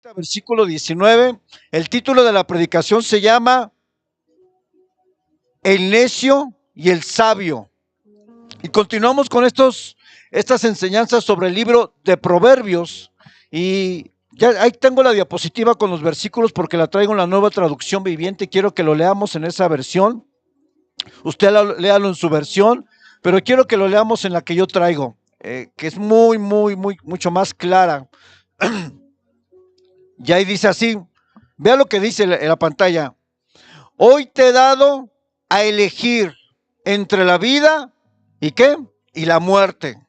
30, versículo 19. El título de la predicación se llama El necio y el sabio. Y continuamos con estas enseñanzas sobre el libro de Proverbios. Y ya ahí tengo la diapositiva con los versículos porque la traigo en la Nueva Traducción Viviente. Quiero que lo leamos en esa versión. Usted léalo en su versión, pero quiero que lo leamos en la que yo traigo, que es mucho más clara. Y ahí dice así, vea lo que dice en la pantalla. Hoy te he dado a elegir entre la vida y ¿qué? Y la muerte,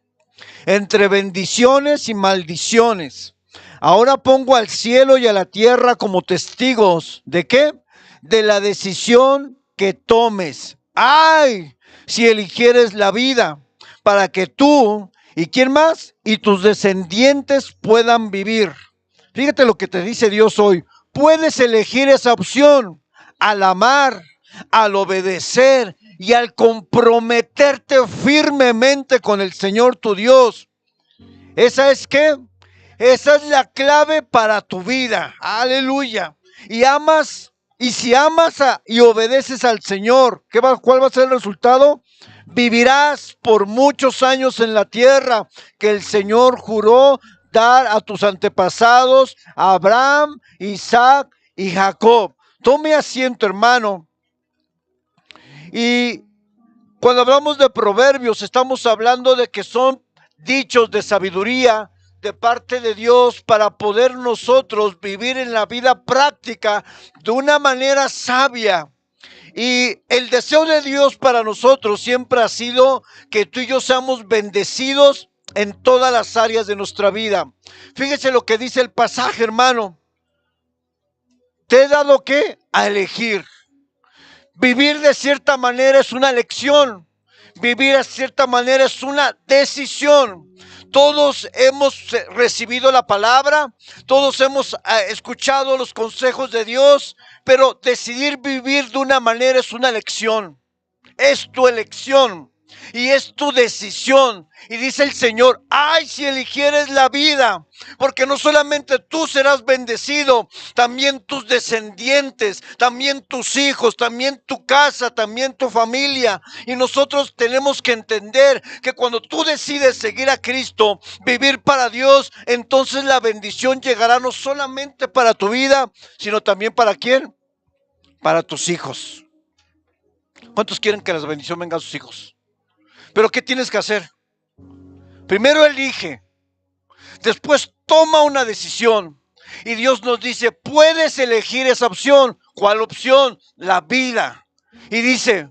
entre bendiciones y maldiciones. Ahora pongo al cielo y a la tierra como testigos, ¿de qué? De la decisión que tomes. ¡Ay! Si eligieres la vida, para que tú, ¿y quién más? Y tus descendientes puedan vivir. Fíjate lo que te dice Dios hoy. Puedes elegir esa opción al amar, al obedecer y al comprometerte firmemente con el Señor tu Dios. ¿Esa es qué? Esa es la clave para tu vida. Aleluya. Y si amas y obedeces al Señor, ¿cuál va a ser el resultado? Vivirás por muchos años en la tierra que el Señor juró dar a tus antepasados, a Abraham, Isaac y Jacob. Tome asiento, hermano. Y cuando hablamos de proverbios, estamos hablando de que son dichos de sabiduría de parte de Dios para poder nosotros vivir en la vida práctica de una manera sabia. Y el deseo de Dios para nosotros siempre ha sido que tú y yo seamos bendecidos en todas las áreas de nuestra vida. Fíjese lo que dice el pasaje, hermano. Te he dado ¿qué? A elegir. Vivir de cierta manera es una elección. Vivir de cierta manera es una decisión. Todos hemos recibido la palabra, todos hemos escuchado los consejos de Dios, pero decidir vivir de una manera es una elección. Es tu elección y es tu decisión. Y dice el Señor, ay, si eligieres la vida, porque no solamente tú serás bendecido, también tus descendientes, también tus hijos, también tu casa, también tu familia. Y nosotros tenemos que entender que cuando tú decides seguir a Cristo, vivir para Dios, entonces la bendición llegará no solamente para tu vida, sino también para ¿quién? Para tus hijos. ¿Cuántos quieren que la bendición venga a sus hijos? Pero ¿qué tienes que hacer? Primero elige, después toma una decisión. Y Dios nos dice, puedes elegir esa opción. ¿Cuál opción? La vida. Y dice,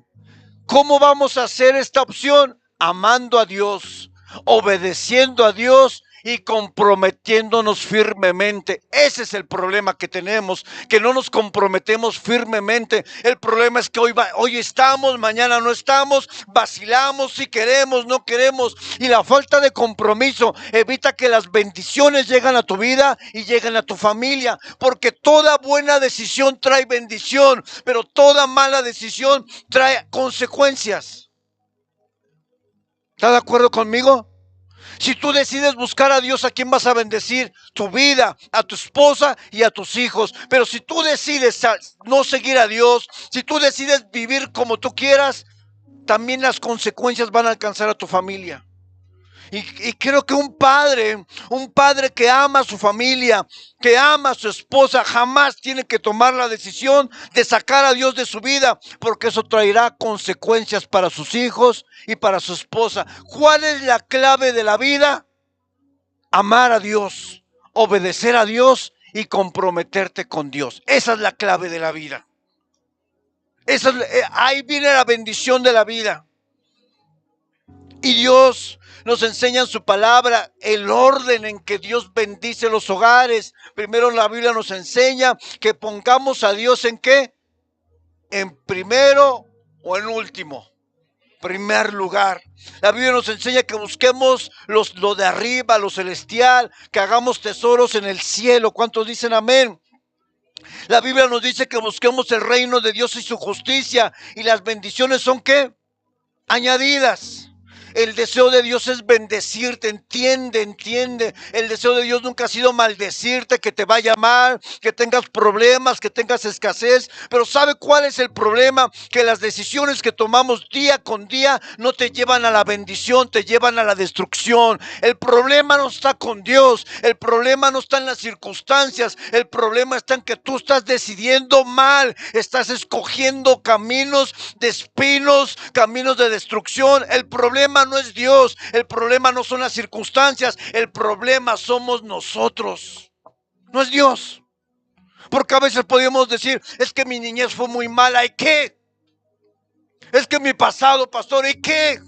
¿cómo vamos a hacer esta opción? Amando a Dios, obedeciendo a Dios y comprometiéndonos firmemente. Ese es el problema que tenemos, que no nos comprometemos firmemente. El problema es que hoy estamos, mañana no estamos, vacilamos si queremos, no queremos. Y la falta de compromiso evita que las bendiciones lleguen a tu vida y lleguen a tu familia. Porque toda buena decisión trae bendición, pero toda mala decisión trae consecuencias. ¿Está de acuerdo conmigo? Si tú decides buscar a Dios, ¿a quién vas a bendecir? Tu vida, a tu esposa y a tus hijos. Pero si tú decides no seguir a Dios, si tú decides vivir como tú quieras, también las consecuencias van a alcanzar a tu familia. Y creo que un padre que ama a su familia, que ama a su esposa, jamás tiene que tomar la decisión de sacar a Dios de su vida, porque eso traerá consecuencias para sus hijos y para su esposa. ¿Cuál es la clave de la vida? Amar a Dios, obedecer a Dios y comprometerte con Dios. Esa es la clave de la vida. Ahí viene la bendición de la vida. Y Dios nos enseña en su palabra el orden en que Dios bendice los hogares. Primero la Biblia nos enseña que pongamos a Dios ¿en qué? En primero o en último. Primer lugar. La Biblia nos enseña que busquemos lo de arriba, lo celestial, que hagamos tesoros en el cielo. ¿Cuántos dicen amén? La Biblia nos dice que busquemos el reino de Dios y su justicia. Y las bendiciones son ¿qué? Añadidas. El deseo de Dios es bendecirte, entiende. El deseo de Dios nunca ha sido maldecirte, que te vaya mal, que tengas problemas, que tengas escasez. Pero ¿sabe cuál es el problema? Que las decisiones que tomamos día con día no te llevan a la bendición, te llevan a la destrucción. El problema no está con Dios, el problema no está en las circunstancias, el problema está en que tú estás decidiendo mal, estás escogiendo caminos de espinos, caminos de destrucción. El problema no es Dios, el problema no son las circunstancias, el problema somos nosotros, no es Dios. Porque a veces podemos decir, es que mi niñez fue muy mala, ¿y qué? Es que mi pasado, pastor, ¿y qué?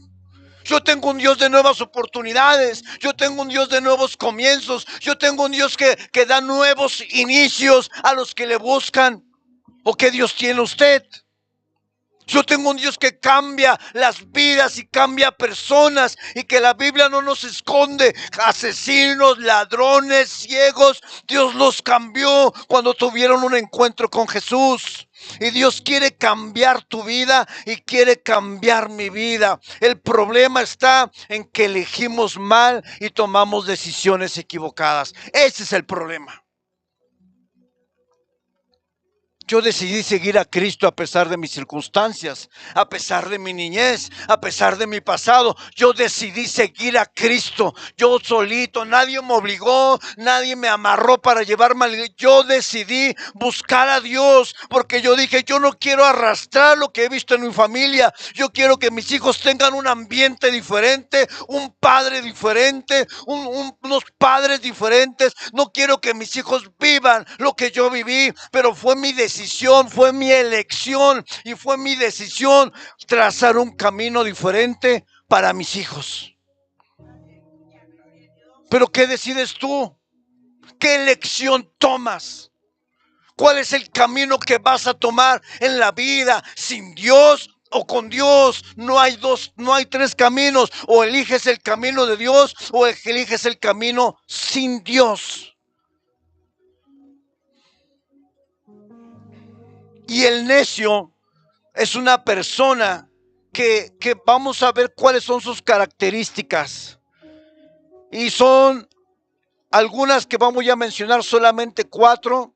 Yo tengo un Dios de nuevas oportunidades, yo tengo un Dios de nuevos comienzos, yo tengo un Dios que da nuevos inicios a los que le buscan. ¿O qué Dios tiene usted? Yo tengo un Dios que cambia las vidas y cambia personas, y que la Biblia no nos esconde asesinos, ladrones, ciegos. Dios los cambió cuando tuvieron un encuentro con Jesús. Y Dios quiere cambiar tu vida y quiere cambiar mi vida. El problema está en que elegimos mal y tomamos decisiones equivocadas. Ese es el problema. Yo decidí seguir a Cristo a pesar de mis circunstancias, a pesar de mi niñez, a pesar de mi pasado. Yo decidí seguir a Cristo, yo solito, nadie me obligó, nadie me amarró para llevarme. Yo decidí buscar a Dios, porque yo dije, yo no quiero arrastrar lo que he visto en mi familia. Yo quiero que mis hijos tengan un ambiente diferente, un padre diferente, unos padres diferentes. No quiero que mis hijos vivan lo que yo viví, pero fue mi decisión, fue mi elección y fue mi decisión trazar un camino diferente para mis hijos. Pero ¿qué decides tú? ¿Qué elección tomas? ¿Cuál es el camino que vas a tomar en la vida? ¿Sin Dios o con Dios? No hay tres caminos. O eliges el camino de Dios o eliges el camino sin Dios. Y el necio es una persona que vamos a ver cuáles son sus características. Y son algunas que vamos a mencionar, solamente 4.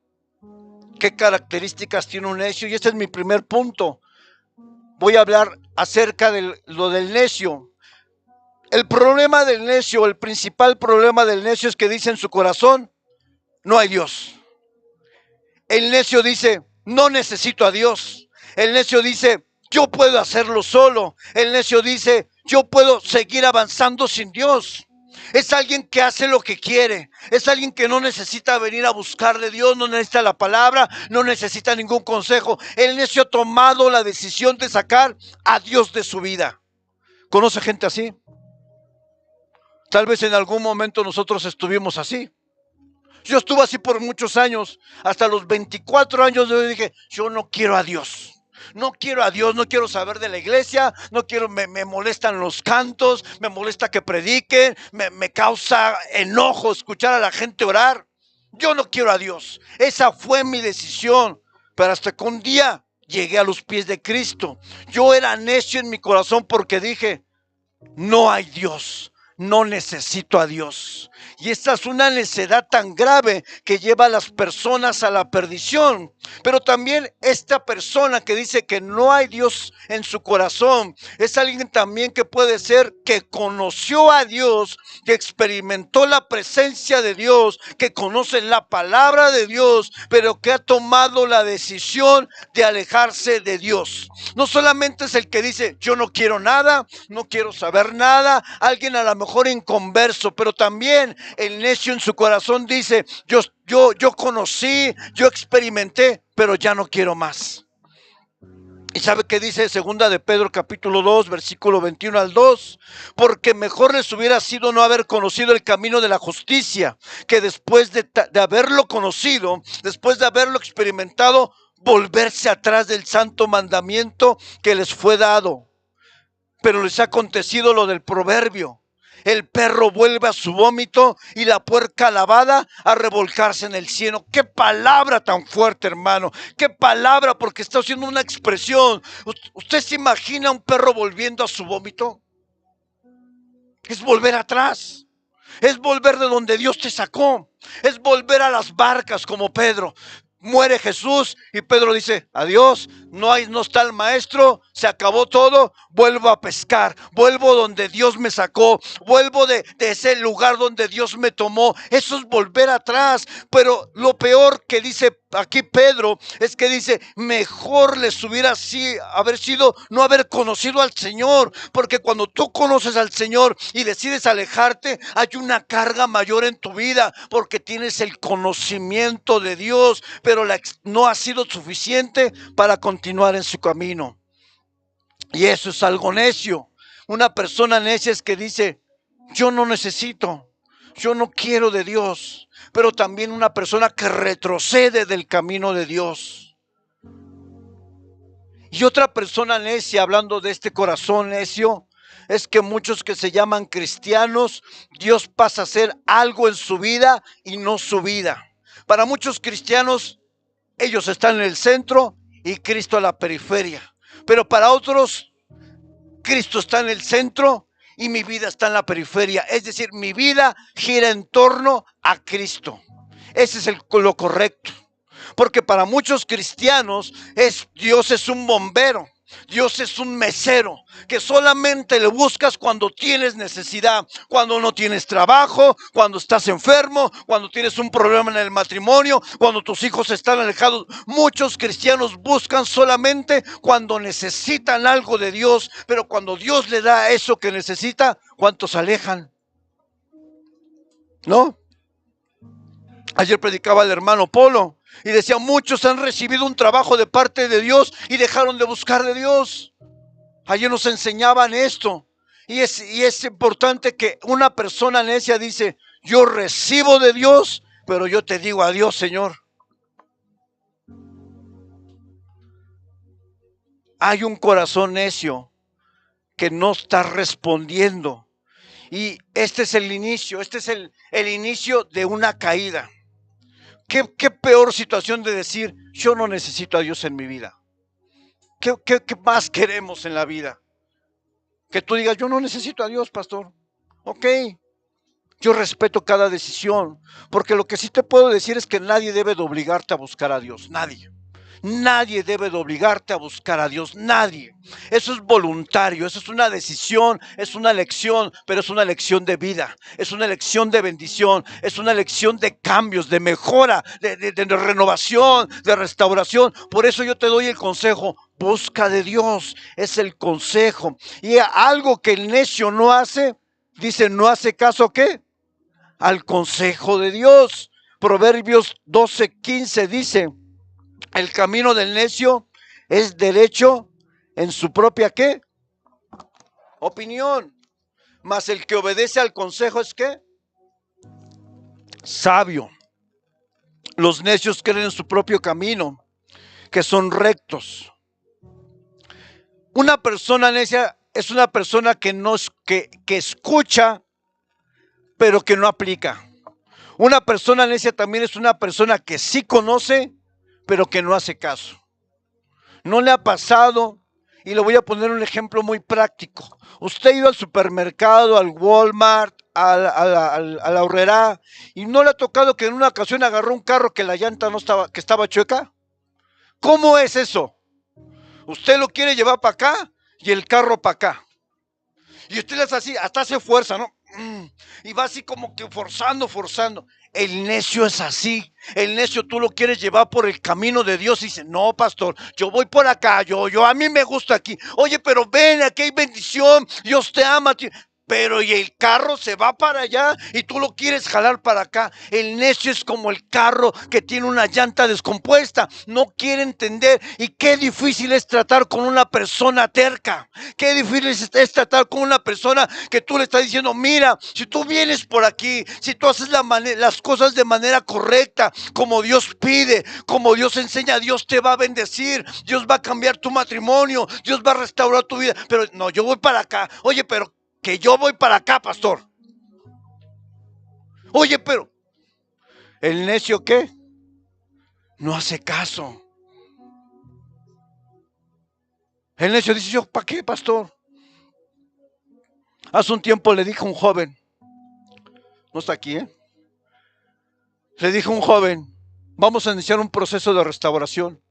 ¿Qué características tiene un necio? Y este es mi primer punto. Voy a hablar acerca de lo del necio. El problema del necio, el principal problema del necio es que dice en su corazón, no hay Dios. El necio dice, no necesito a Dios. El necio dice, yo puedo hacerlo solo. El necio dice, yo puedo seguir avanzando sin Dios. Es alguien que hace lo que quiere. Es alguien que no necesita venir a buscarle a Dios, no necesita la palabra, no necesita ningún consejo. El necio ha tomado la decisión de sacar a Dios de su vida. ¿Conoce gente así? Tal vez en algún momento nosotros estuvimos así. Yo estuve así por muchos años. Hasta los 24 años yo dije, yo no quiero a Dios. No quiero a Dios, no quiero saber de la iglesia, no quiero, me molestan los cantos, me molesta que prediquen, me causa enojo escuchar a la gente orar. Yo no quiero a Dios. Esa fue mi decisión. Pero hasta que un día llegué a los pies de Cristo. Yo era necio en mi corazón porque dije, no hay Dios. No necesito a Dios. Y esta es una necedad tan grave que lleva a las personas a la perdición. Pero también esta persona que dice que no hay Dios en su corazón es alguien también que puede ser que conoció a Dios, que experimentó la presencia de Dios, que conoce la palabra de Dios, pero que ha tomado la decisión de alejarse de Dios. No solamente es el que dice, yo no quiero nada, no quiero saber nada, alguien a lo mejor inconverso, pero también el necio en su corazón dice, yo conocí, yo experimenté, pero ya no quiero más. ¿Y sabe qué dice segunda de Pedro capítulo 2, versículo 21 al 2? Porque mejor les hubiera sido no haber conocido el camino de la justicia, que después de haberlo conocido, después de haberlo experimentado, volverse atrás del santo mandamiento que les fue dado. Pero les ha acontecido lo del proverbio. El perro vuelve a su vómito y la puerca lavada a revolcarse en el cieno. ¡Qué palabra tan fuerte, hermano! ¡Qué palabra! Porque está haciendo una expresión. ¿Usted se imagina un perro volviendo a su vómito? Es volver atrás. Es volver de donde Dios te sacó. Es volver a las barcas como Pedro. Muere Jesús y Pedro dice, adiós, no está el maestro, se acabó todo, vuelvo a pescar, vuelvo donde Dios me sacó, vuelvo de ese lugar donde Dios me tomó. Eso es volver atrás. Pero lo peor que dice aquí Pedro es que dice, mejor les hubiera haber sido no haber conocido al Señor, porque cuando tú conoces al Señor y decides alejarte, hay una carga mayor en tu vida, porque tienes el conocimiento de Dios, pero no ha sido suficiente para continuar en su camino. Y eso es algo necio. Una persona necia es que dice, yo no necesito, yo no quiero de Dios. Pero también una persona que retrocede del camino de Dios. Y otra persona necia, hablando de este corazón necio, es que muchos que se llaman cristianos, Dios pasa a hacer algo en su vida y no su vida. Para muchos cristianos, ellos están en el centro y Cristo a la periferia. Pero para otros, Cristo está en el centro y mi vida está en la periferia. Es decir, mi vida gira en torno a Cristo. Ese es lo correcto. Porque para muchos cristianos Dios es un bombero. Dios es un mesero que solamente le buscas cuando tienes necesidad, cuando no tienes trabajo, cuando estás enfermo, cuando tienes un problema en el matrimonio, cuando tus hijos están alejados. Muchos cristianos buscan solamente cuando necesitan algo de Dios, pero cuando Dios le da eso que necesita, ¿cuántos se alejan? ¿No? Ayer predicaba el hermano Polo y decía, muchos han recibido un trabajo de parte de Dios y dejaron de buscar de Dios. Ayer nos enseñaban esto. Y es importante que una persona necia dice, yo recibo de Dios, pero yo te digo adiós, Señor. Hay un corazón necio que no está respondiendo. Y este es el inicio, el inicio de una caída. ¿Qué peor situación de decir, yo no necesito a Dios en mi vida? ¿Qué más queremos en la vida? Que tú digas, yo no necesito a Dios, pastor. Ok, yo respeto cada decisión, porque lo que sí te puedo decir es que nadie debe de obligarte a buscar a Dios, nadie. Nadie debe de obligarte a buscar a Dios, nadie. Eso es voluntario, eso es una decisión, es una elección, pero es una elección de vida, es una elección de bendición, es una elección de cambios, de mejora, de renovación, de restauración. Por eso yo te doy el consejo, busca de Dios, es el consejo. Y algo que el necio no hace, dice, no hace caso, ¿qué? Al consejo de Dios. Proverbios 12:15 dice, el camino del necio es derecho en su propia ¿qué? Opinión. Mas el que obedece al consejo es ¿qué? Sabio. Los necios creen en su propio camino, que son rectos. Una persona necia es una persona que escucha, pero que no aplica. Una persona necia también es una persona que sí conoce, pero que no hace caso. ¿No le ha pasado? Y le voy a poner un ejemplo muy práctico. Usted ha ido al supermercado, al Walmart, a la Aurrerá, y no le ha tocado que en una ocasión agarró un carro que la llanta no estaba, que estaba chueca. ¿Cómo es eso? Usted lo quiere llevar para acá y el carro para acá. Y usted es así, hasta hace fuerza, ¿no? Y va así como que forzando. El necio es así. El necio tú lo quieres llevar por el camino de Dios y dice, no, pastor, yo voy por acá, a mí me gusta aquí. Oye, pero ven, aquí hay bendición, Dios te ama. Pero y el carro se va para allá y tú lo quieres jalar para acá. El necio es como el carro que tiene una llanta descompuesta. No quiere entender. Y qué difícil es tratar con una persona terca. Qué difícil es tratar con una persona que tú le estás diciendo, mira, si tú vienes por aquí, si tú haces las cosas de manera correcta, como Dios pide, como Dios enseña, Dios te va a bendecir, Dios va a cambiar tu matrimonio, Dios va a restaurar tu vida. Pero no, yo voy para acá. Oye, pero que yo voy para acá, pastor. Oye, pero el necio ¿qué? No hace caso. El necio dice, ¿yo para qué, pastor? Hace un tiempo le dije a un joven, no está aquí, le dije a un joven, vamos a iniciar un proceso de restauración.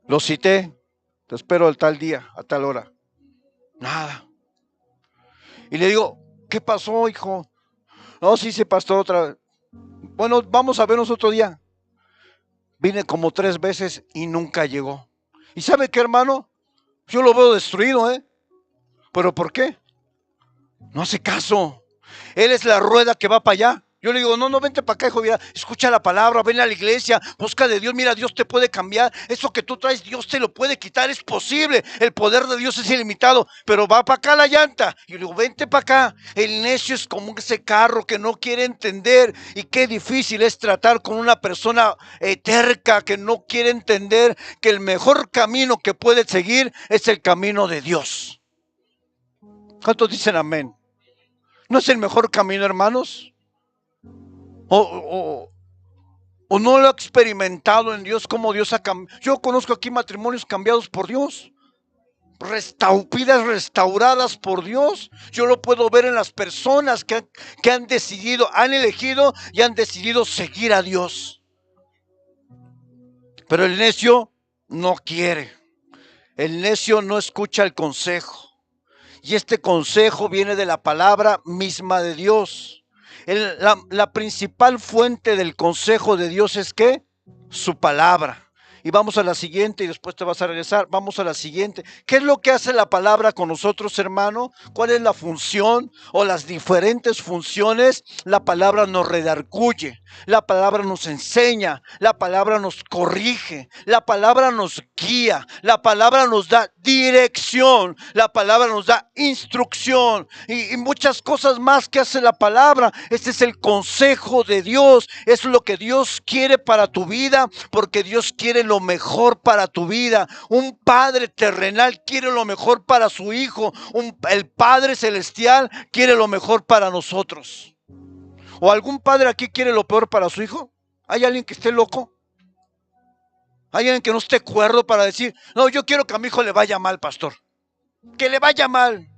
Lo cité, te espero al tal día, a tal hora. Nada. Y le digo, ¿qué pasó, hijo? No, sí, pastor, otra vez. Bueno, vamos a vernos otro día. Vine como 3 veces y nunca llegó. ¿Y sabe qué, hermano? Yo lo veo destruido, ¿Pero por qué? No hace caso. Él es la rueda que va para allá. Yo le digo, no, vente para acá, hijo, mira, escucha la palabra, ven a la iglesia, busca de Dios, mira, Dios te puede cambiar, eso que tú traes, Dios te lo puede quitar, es posible, el poder de Dios es ilimitado, pero va para acá la llanta. Y yo le digo, vente para acá. El necio es como ese carro que no quiere entender, y qué difícil es tratar con una persona terca que no quiere entender que el mejor camino que puede seguir es el camino de Dios. ¿Cuántos dicen amén? ¿No es el mejor camino, hermanos? O no lo ha experimentado en Dios, como Dios ha cambiado. Yo conozco aquí matrimonios cambiados por Dios, vidas restauradas por Dios. Yo lo puedo ver en las personas que han decidido, han elegido y han decidido seguir a Dios. Pero el necio no quiere. El necio no escucha el consejo. Y este consejo viene de la palabra misma de Dios. La principal fuente del consejo de Dios es ¿qué? Su palabra. Y vamos a la siguiente y después te vas a regresar. Vamos a la siguiente. ¿Qué es lo que hace la palabra con nosotros, hermano? ¿Cuál es la función o las diferentes funciones? La palabra nos redarguye, la palabra nos enseña, la palabra nos corrige, la palabra nos guía, la palabra nos da dirección, la palabra nos da instrucción y muchas cosas más que hace la palabra. Este es el consejo de Dios, es lo que Dios quiere para tu vida, porque Dios quiere lo mejor para tu vida. Un padre terrenal quiere lo mejor para su hijo, el Padre celestial quiere lo mejor para nosotros. ¿O algún padre aquí quiere lo peor para su hijo? ¿Hay alguien que esté loco? ¿Hay alguien que no esté cuerdo para decir, no, yo quiero que a mi hijo le vaya mal, pastor? Que le vaya mal.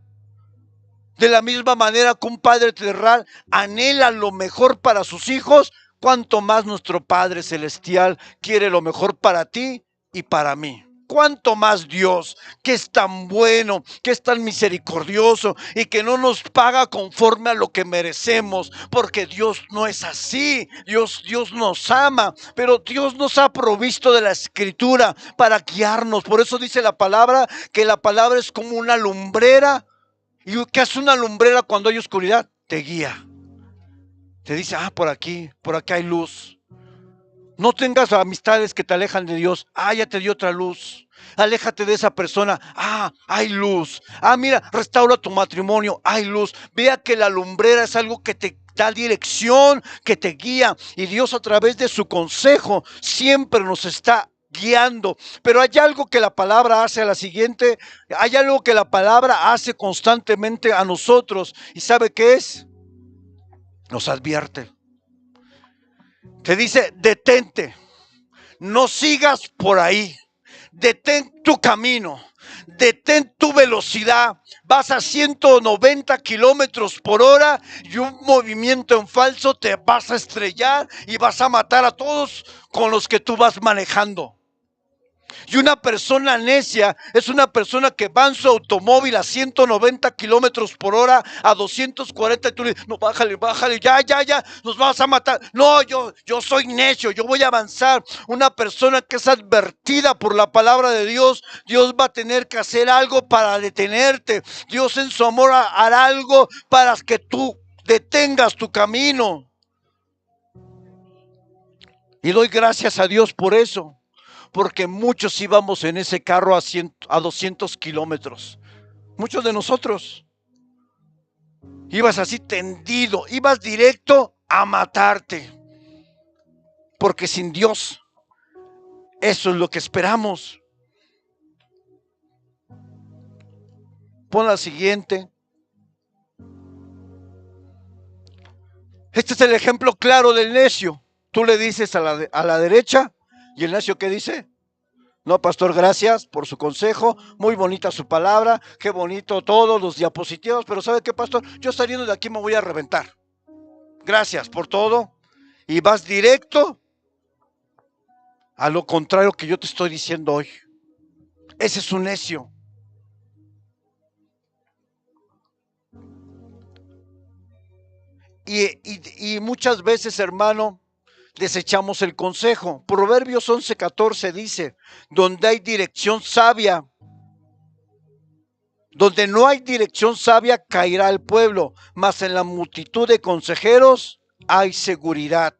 De la misma manera que un padre terrenal anhela lo mejor para sus hijos, cuánto más nuestro Padre celestial quiere lo mejor para ti y para mí. Cuánto más Dios, que es tan bueno, que es tan misericordioso y que no nos paga conforme a lo que merecemos, porque Dios no es así. Dios nos ama, pero Dios nos ha provisto de la escritura para guiarnos. Por eso dice la palabra, que la palabra es como una lumbrera. ¿Y qué hace una lumbrera cuando hay oscuridad? Te guía. Te dice, por aquí hay luz. No tengas amistades que te alejan de Dios. Ya te dio otra luz. Aléjate de esa persona. Hay luz. Mira, restaura tu matrimonio. Hay luz. Vea que la lumbrera es algo que te da dirección, que te guía. Y Dios a través de su consejo siempre nos está guiando. Pero hay algo que la palabra hace a la siguiente. Hay algo que la palabra hace constantemente a nosotros. ¿Y sabe qué es? Nos advierte. Te dice, detente, no sigas por ahí, detén tu camino, detén tu velocidad, vas a 190 kilómetros por hora y un movimiento en falso te vas a estrellar y vas a matar a todos con los que tú vas manejando. Y una persona necia es una persona que va en su automóvil a 190 kilómetros por hora, a 240, y tú le dices, no, bájale, ya, nos vas a matar. No, yo soy necio, yo voy a avanzar. Una persona que es advertida por la palabra de Dios, Dios va a tener que hacer algo para detenerte. Dios en su amor hará algo para que tú detengas tu camino. Y doy gracias a Dios por eso. Porque muchos íbamos en ese carro a 200 kilómetros. Muchos de nosotros. Ibas así tendido, ibas directo a matarte. Porque sin Dios, eso es lo que esperamos. Pon la siguiente. Este es el ejemplo claro del necio. Tú le dices a la derecha y el necio, ¿qué dice? No, pastor, gracias por su consejo, muy bonita su palabra, qué bonito todos los diapositivos, pero ¿sabe qué, pastor? Yo saliendo de aquí me voy a reventar. Gracias por todo. Y vas directo a lo contrario que yo te estoy diciendo hoy. Ese es un necio. Y muchas veces, hermano, desechamos el consejo. Proverbios 11:14 dice, donde hay dirección sabia, donde no hay dirección sabia caerá el pueblo, mas en la multitud de consejeros hay seguridad.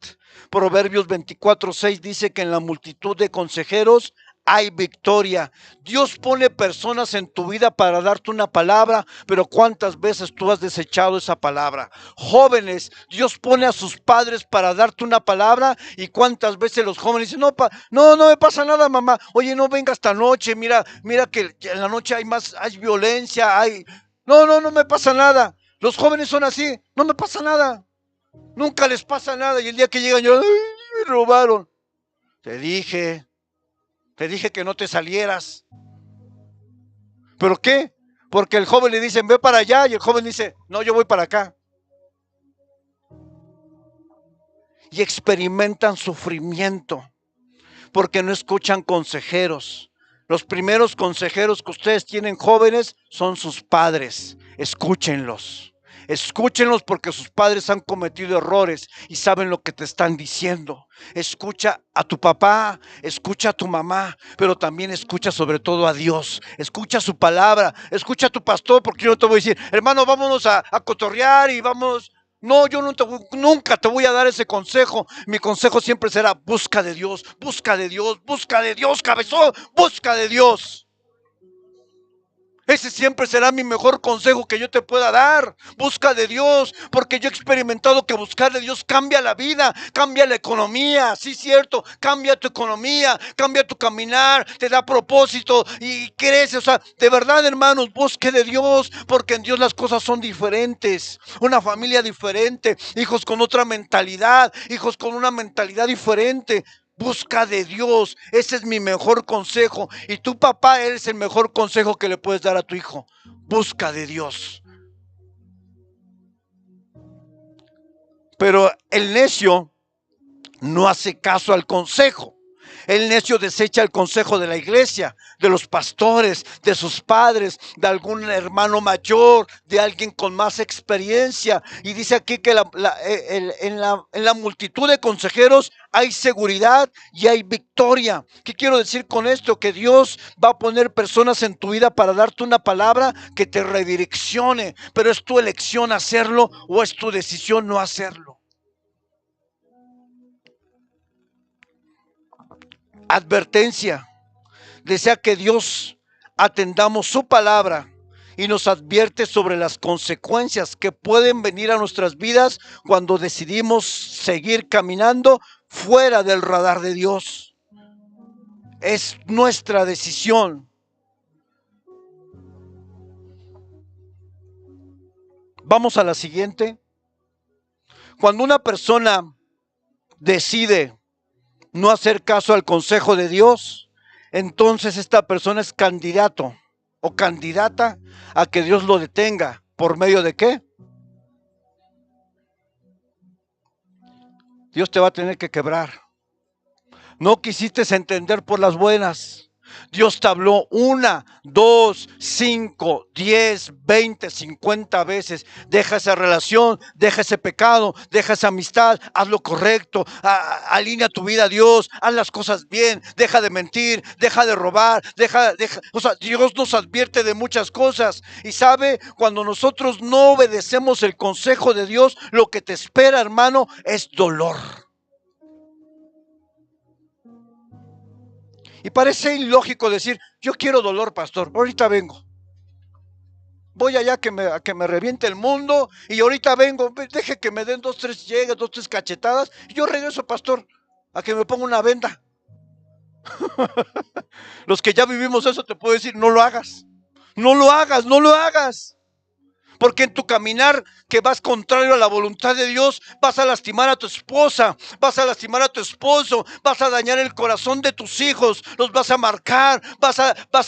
Proverbios 24:6 dice que en la multitud de consejeros hay victoria. Dios pone personas en tu vida para darte una palabra, pero ¿cuántas veces tú has desechado esa palabra? Jóvenes, Dios pone a sus padres para darte una palabra, y cuántas veces los jóvenes dicen, no me pasa nada, mamá. Oye, no venga esta noche, mira que en la noche hay violencia, no me pasa nada. Los jóvenes son así, no me pasa nada. Nunca les pasa nada, y el día que llegan yo, me robaron. Te dije que no te salieras. ¿Pero qué? Porque el joven le dice, ve para allá, y el joven dice, no, yo voy para acá. Y experimentan sufrimiento porque no escuchan consejeros. Los primeros consejeros que ustedes tienen, jóvenes, son sus padres. Escúchenlos. Escúchenlos porque sus padres han cometido errores y saben lo que te están diciendo. Escucha a tu papá, escucha a tu mamá, pero también escucha sobre todo a Dios. Escucha su palabra, escucha a tu pastor, porque yo no te voy a decir, hermano, vámonos a cotorrear y vamos. No, yo nunca te voy a dar ese consejo. Mi consejo siempre será, busca de Dios, busca de Dios, busca de Dios, cabezón, busca de Dios. Ese siempre será mi mejor consejo que yo te pueda dar. Busca de Dios, porque yo he experimentado que buscar de Dios cambia la vida, cambia la economía, sí, cierto, cambia tu economía, cambia tu caminar, te da propósito y crece. O sea, de verdad, hermanos, busque de Dios, porque en Dios las cosas son diferentes. Una familia diferente, hijos con otra mentalidad, hijos con una mentalidad diferente. Busca de Dios, ese es mi mejor consejo. Y tu papá, eres el mejor consejo que le puedes dar a tu hijo. Busca de Dios. Pero el necio no hace caso al consejo. El necio desecha el consejo de la iglesia, de los pastores, de sus padres, de algún hermano mayor, de alguien con más experiencia. Y dice aquí que en la multitud de consejeros hay seguridad y hay victoria. ¿Qué quiero decir con esto? Que Dios va a poner personas en tu vida para darte una palabra que te redireccione, pero es tu elección hacerlo o es tu decisión no hacerlo. Advertencia. Desea que Dios atendamos su palabra y nos advierte sobre las consecuencias que pueden venir a nuestras vidas cuando decidimos seguir caminando fuera del radar de Dios. Es nuestra decisión. Vamos a la siguiente. Cuando una persona decide no hacer caso al consejo de Dios, entonces esta persona es candidato o candidata a que Dios lo detenga. ¿Por medio de qué? Dios te va a tener que quebrar. No quisiste entender por las buenas. Dios te habló 1, 2, 5, 10, 20, 50 veces. Deja esa relación, deja ese pecado, deja esa amistad, haz lo correcto, alinea tu vida a Dios, haz las cosas bien, deja de mentir, deja de robar, o sea, Dios nos advierte de muchas cosas. Y sabe, cuando nosotros no obedecemos el consejo de Dios, lo que te espera, hermano, es dolor. Y parece ilógico decir, yo quiero dolor, pastor, ahorita vengo. Voy allá a que me reviente el mundo y ahorita vengo, deje que me den 2, 3 llegas, 2, 3 cachetadas y yo regreso, pastor, a que me ponga una venda. Los que ya vivimos eso te puedo decir, no lo hagas, no lo hagas, no lo hagas. Porque en tu caminar que vas contrario a la voluntad de Dios, vas a lastimar a tu esposa, vas a lastimar a tu esposo, vas a dañar el corazón de tus hijos, los vas a marcar, vas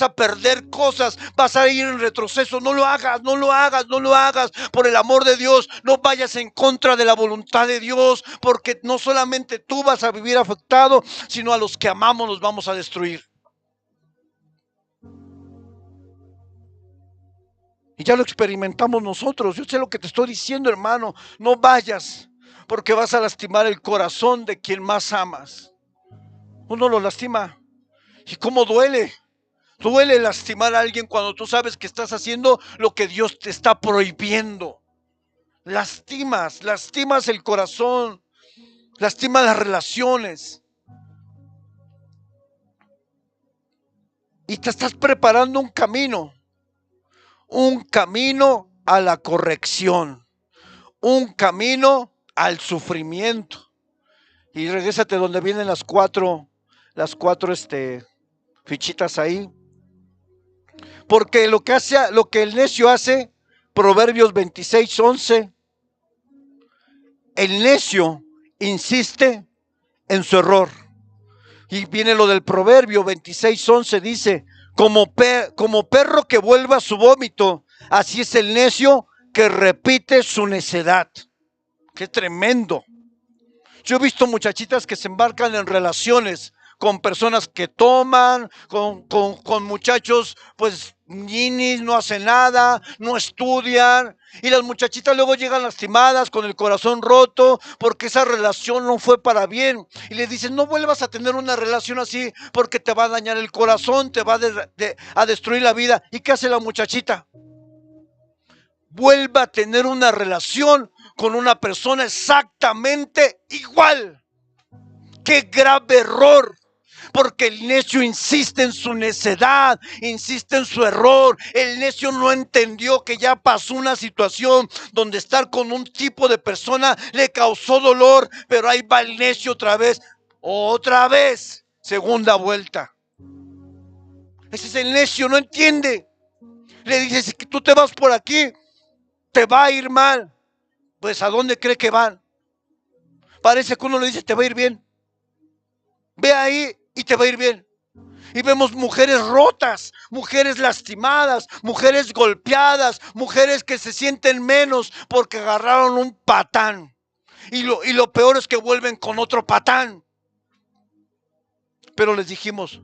a perder cosas, vas a ir en retroceso. No lo hagas, no lo hagas, no lo hagas. Por el amor de Dios, no vayas en contra de la voluntad de Dios, porque no solamente tú vas a vivir afectado, sino a los que amamos los vamos a destruir. Y ya lo experimentamos nosotros. Yo sé lo que te estoy diciendo, hermano. No vayas, porque vas a lastimar el corazón de quien más amas. Uno lo lastima. ¿Y cómo duele? Duele lastimar a alguien cuando tú sabes que estás haciendo lo que Dios te está prohibiendo. Lastimas el corazón, lastimas las relaciones. Y te estás preparando un camino a la corrección, un camino al sufrimiento. Y regrésate donde vienen las cuatro fichitas ahí. Porque lo que el necio hace, Proverbios 26:11, el necio insiste en su error. Y viene lo del Proverbio 26:11, dice, como perro que vuelve a su vómito, así es el necio que repite su necedad. ¡Qué tremendo! Yo he visto muchachitas que se embarcan en relaciones con personas que toman, con muchachos, pues, ninis, no hacen nada, no estudian. Y las muchachitas luego llegan lastimadas, con el corazón roto, porque esa relación no fue para bien. Y les dicen, no vuelvas a tener una relación así, porque te va a dañar el corazón, te va a destruir la vida. ¿Y qué hace la muchachita? Vuelva a tener una relación con una persona exactamente igual. ¡Qué grave error! Porque el necio insiste en su necedad, insiste en su error. El necio no entendió que ya pasó una situación donde estar con un tipo de persona le causó dolor, pero ahí va el necio otra vez, segunda vuelta. Ese es el necio, no entiende. Le dices que tú te vas por aquí, te va a ir mal. Pues ¿a dónde cree que van? Parece que uno le dice te va a ir bien. Ve ahí y te va a ir bien. Y vemos mujeres rotas, mujeres lastimadas, mujeres golpeadas, mujeres que se sienten menos porque agarraron un patán. Y lo peor es que vuelven con otro patán. Pero les dijimos,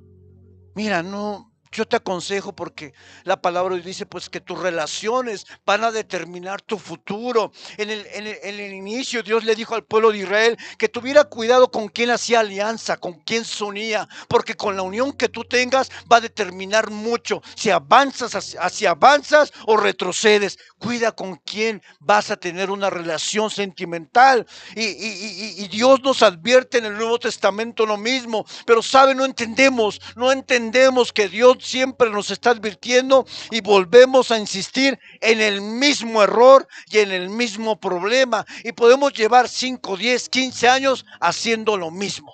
mira, no, yo te aconsejo, porque la palabra dice pues que tus relaciones van a determinar tu futuro. En el inicio Dios le dijo al pueblo de Israel que tuviera cuidado con quién hacía alianza, con quién se unía, porque con la unión que tú tengas va a determinar mucho si avanzas o retrocedes. Cuida con quién vas a tener una relación sentimental. Y Dios nos advierte en el Nuevo Testamento lo mismo, pero no entendemos que Dios siempre nos está advirtiendo y volvemos a insistir en el mismo error y en el mismo problema. Y podemos llevar 5, 10, 15 años haciendo lo mismo.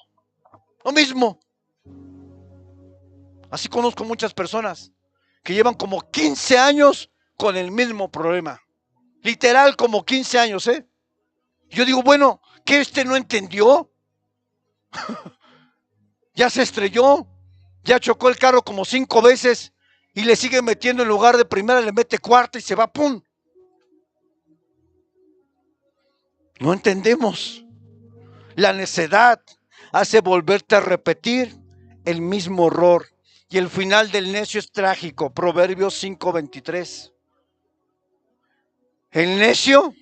Así conozco muchas personas que llevan como 15 años con el mismo problema. Literal, como 15 años, ¿eh? Yo digo, bueno, ¿qué no entendió? Ya se estrelló, ya chocó el carro como 5 veces y le sigue metiendo, en lugar de primera le mete cuarta y se va, ¡pum! No entendemos. La necedad hace volverte a repetir el mismo error. Y el final del necio es trágico. Proverbios 5:23. El necio,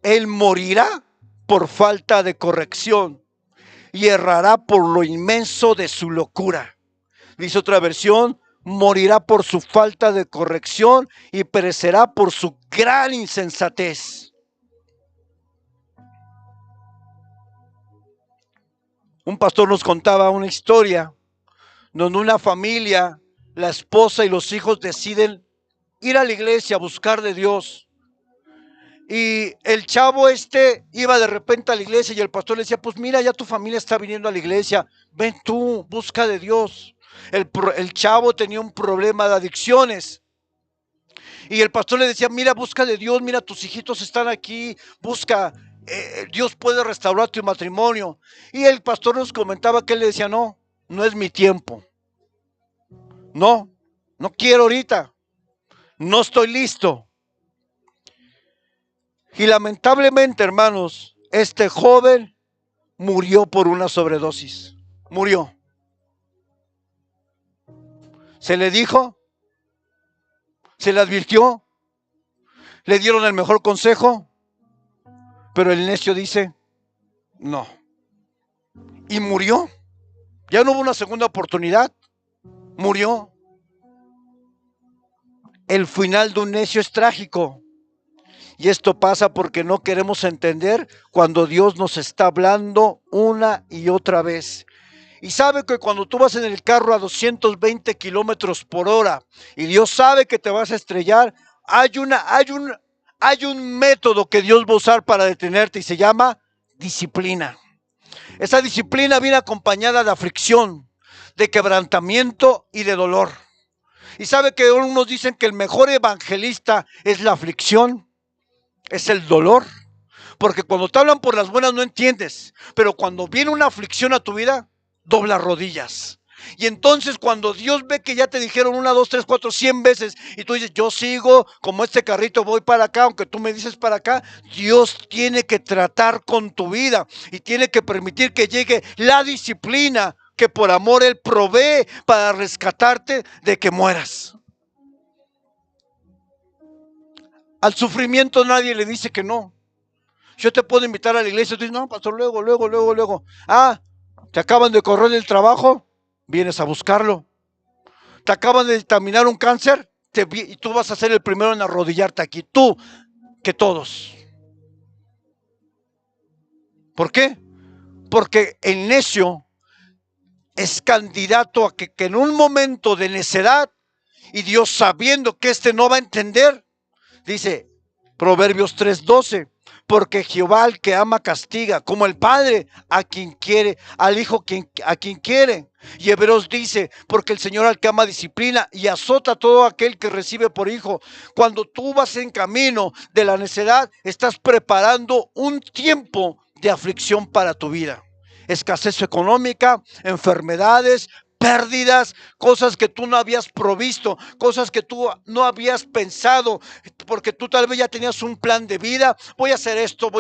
él morirá por falta de corrección y errará por lo inmenso de su locura. Dice otra versión, morirá por su falta de corrección y perecerá por su gran insensatez. Un pastor nos contaba una historia donde una familia, la esposa y los hijos deciden ir a la iglesia a buscar de Dios. Y el chavo iba de repente a la iglesia y el pastor le decía, pues mira, ya tu familia está viniendo a la iglesia, ven tú, busca de Dios. El chavo tenía un problema de adicciones Y el pastor le decía, mira, busca de Dios, mira, tus hijitos están aquí, busca, Dios puede restaurar tu matrimonio. Y el pastor nos comentaba que él le decía, no, no es mi tiempo. No, no quiero ahorita, no estoy listo. Y lamentablemente, hermanos, este joven murió por una sobredosis. Murió. Se le dijo, se le advirtió, le dieron el mejor consejo, pero el necio dice, no. Y murió. Ya no hubo una segunda oportunidad. Murió. El final de un necio es trágico. Y esto pasa porque no queremos entender cuando Dios nos está hablando una y otra vez. Y sabe que cuando tú vas en el carro a 220 kilómetros por hora y Dios sabe que te vas a estrellar, hay un método que Dios va a usar para detenerte y se llama disciplina. Esa disciplina viene acompañada de aflicción, de quebrantamiento y de dolor. Y sabe que unos dicen que el mejor evangelista es la aflicción, es el dolor. Porque cuando te hablan por las buenas no entiendes, pero cuando viene una aflicción a tu vida, dobla rodillas. Y entonces cuando Dios ve que ya te dijeron 1, 2, 3, 4, 100 veces y tú dices, yo sigo como este carrito, voy para acá, aunque tú me dices para acá, Dios tiene que tratar con tu vida y tiene que permitir que llegue la disciplina que por amor Él provee para rescatarte de que mueras. Al sufrimiento nadie le dice que no. Yo te puedo invitar a la iglesia, tú dices, no, pastor, luego. Ah, te acaban de correr del trabajo, vienes a buscarlo. Te acaban de terminar un cáncer, y tú vas a ser el primero en arrodillarte aquí, tú, que todos. ¿Por qué? Porque el necio es candidato a que en un momento de necedad, y Dios sabiendo que este no va a entender, dice Proverbios 3:12, porque Jehová al que ama castiga, como el padre a quien quiere, al hijo a quien quiere. Y Hebreos dice, porque el Señor al que ama disciplina y azota a todo aquel que recibe por hijo. Cuando tú vas en camino de la necedad, estás preparando un tiempo de aflicción para tu vida. Escasez económica, enfermedades, pérdidas, cosas que tú no habías provisto, cosas que tú no habías pensado, porque tú tal vez ya tenías un plan de vida, voy a hacer esto,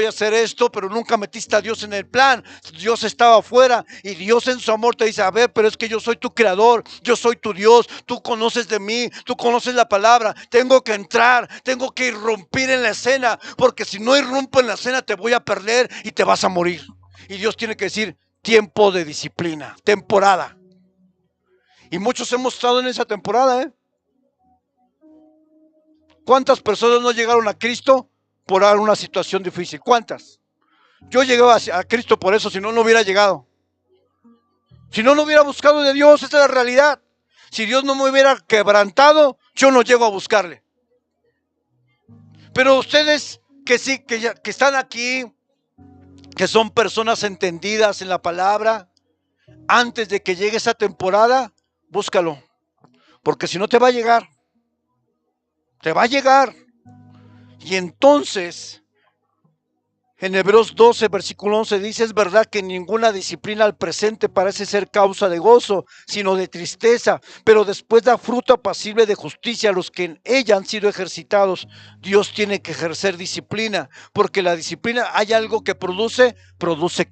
pero nunca metiste a Dios en el plan. Dios estaba afuera y Dios en su amor te dice, a ver, pero es que yo soy tu creador, yo soy tu Dios, tú conoces de mí, tú conoces la palabra, tengo que entrar, tengo que irrumpir en la escena, porque si no irrumpo en la escena te voy a perder y te vas a morir. Y Dios tiene que decir, tiempo de disciplina, temporada. Y muchos hemos estado en esa temporada, ¿eh? ¿Cuántas personas no llegaron a Cristo por una situación difícil? ¿Cuántas? Yo llegué a Cristo por eso, si no, no hubiera llegado. Si no, no hubiera buscado de Dios, esa es la realidad. Si Dios no me hubiera quebrantado, yo no llego a buscarle. Pero ustedes que sí, que están aquí, que son personas entendidas en la palabra, antes de que llegue esa temporada, búscalo. Porque si no te va a llegar. Te va a llegar. Y entonces, en Hebreos 12, versículo 11 dice, es verdad que ninguna disciplina al presente parece ser causa de gozo, sino de tristeza, pero después da fruto apacible de justicia a los que en ella han sido ejercitados. Dios tiene que ejercer disciplina, porque la disciplina, hay algo que produce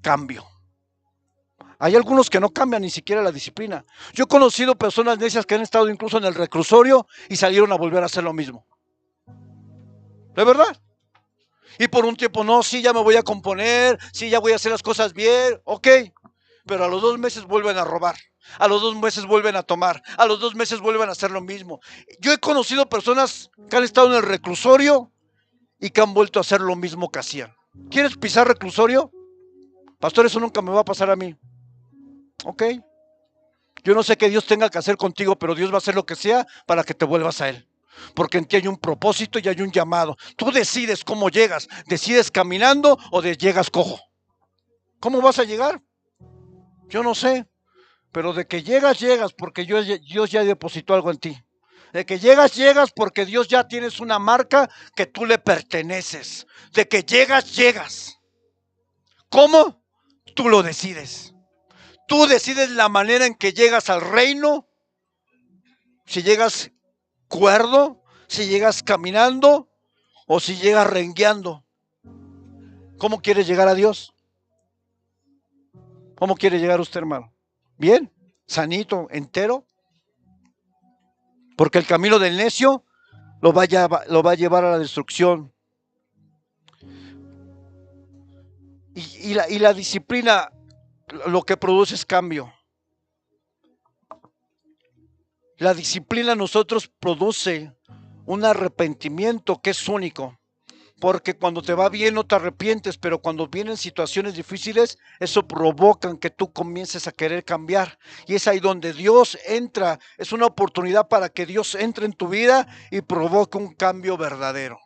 cambio. Hay algunos que no cambian ni siquiera la disciplina. Yo he conocido personas necias que han estado incluso en el reclusorio y salieron a volver a hacer lo mismo. ¿De verdad? Y por un tiempo, no, sí, ya me voy a componer, sí, ya voy a hacer las cosas bien, ok. Pero a los 2 meses vuelven a robar, a los 2 meses vuelven a tomar, a los 2 meses vuelven a hacer lo mismo. Yo he conocido personas que han estado en el reclusorio y que han vuelto a hacer lo mismo que hacían. ¿Quieres pisar reclusorio? Pastor, eso nunca me va a pasar a mí. Ok. Yo no sé qué Dios tenga que hacer contigo, pero Dios va a hacer lo que sea para que te vuelvas a Él. Porque en ti hay un propósito y hay un llamado. Tú decides cómo llegas. ¿Decides caminando o llegas cojo? ¿Cómo vas a llegar? Yo no sé. Pero de que llegas, porque Dios ya depositó algo en ti. De que llegas, llegas porque Dios ya tienes una marca que tú le perteneces. De que llegas, llegas. ¿Cómo? Tú lo decides. Tú decides la manera en que llegas al reino. Si llegas cuerdo, si llegas caminando o si llegas rengueando. ¿Cómo quieres llegar a Dios? ¿Cómo quiere llegar usted, hermano? ¿Bien? ¿Sanito? ¿Entero? Porque el camino del necio lo va a llevar a la destrucción. Y la disciplina lo que produce es cambio. La disciplina en nosotros produce un arrepentimiento que es único. Porque cuando te va bien no te arrepientes, pero cuando vienen situaciones difíciles, eso provoca que tú comiences a querer cambiar. Y es ahí donde Dios entra. Es una oportunidad para que Dios entre en tu vida y provoque un cambio verdadero.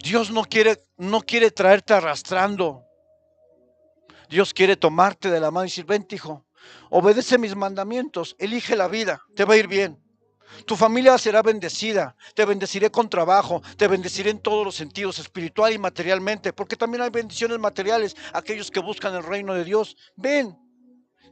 Dios no quiere traerte arrastrando. Dios quiere tomarte de la mano y decir, vente, hijo, obedece mis mandamientos, elige la vida, te va a ir bien. Tu familia será bendecida, te bendeciré con trabajo, te bendeciré en todos los sentidos, espiritual y materialmente, porque también hay bendiciones materiales, aquellos que buscan el reino de Dios. Ven,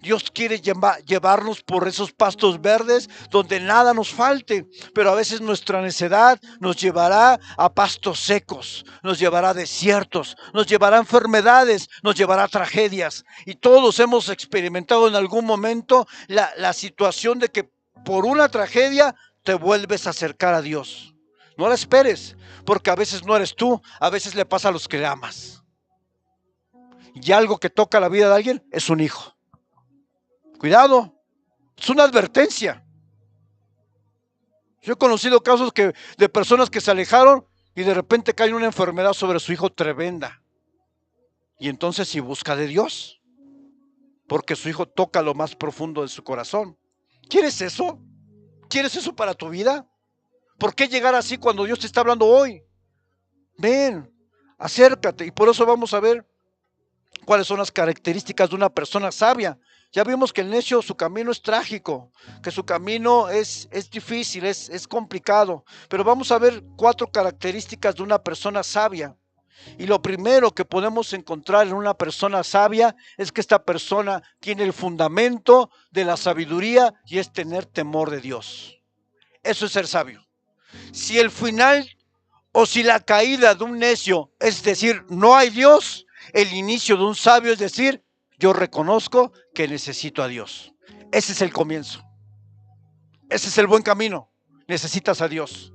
Dios quiere llevarnos por esos pastos verdes donde nada nos falte, pero a veces nuestra necedad nos llevará a pastos secos, nos llevará a desiertos, nos llevará a enfermedades, nos llevará a tragedias. Y todos hemos experimentado en algún momento la situación de que por una tragedia te vuelves a acercar a Dios. No la esperes, porque a veces no eres tú, a veces le pasa a los que le amas. Y algo que toca la vida de alguien es un hijo. Cuidado, es una advertencia. Yo he conocido casos de personas que se alejaron y de repente cae una enfermedad sobre su hijo tremenda. Y entonces sí busca de Dios, porque su hijo toca lo más profundo de su corazón. ¿Quieres eso? ¿Quieres eso para tu vida? ¿Por qué llegar así cuando Dios te está hablando hoy? Ven, acércate. Y por eso vamos a ver cuáles son las características de una persona sabia. Ya vimos que el necio, su camino es trágico, que su camino es difícil, es complicado. Pero vamos a ver 4 características de una persona sabia. Y lo primero que podemos encontrar en una persona sabia es que esta persona tiene el fundamento de la sabiduría y es tener temor de Dios. Eso es ser sabio. Si el final o si la caída de un necio es decir, no hay Dios, el inicio de un sabio es decir, yo reconozco que necesito a Dios. Ese es el comienzo. Ese es el buen camino. Necesitas a Dios.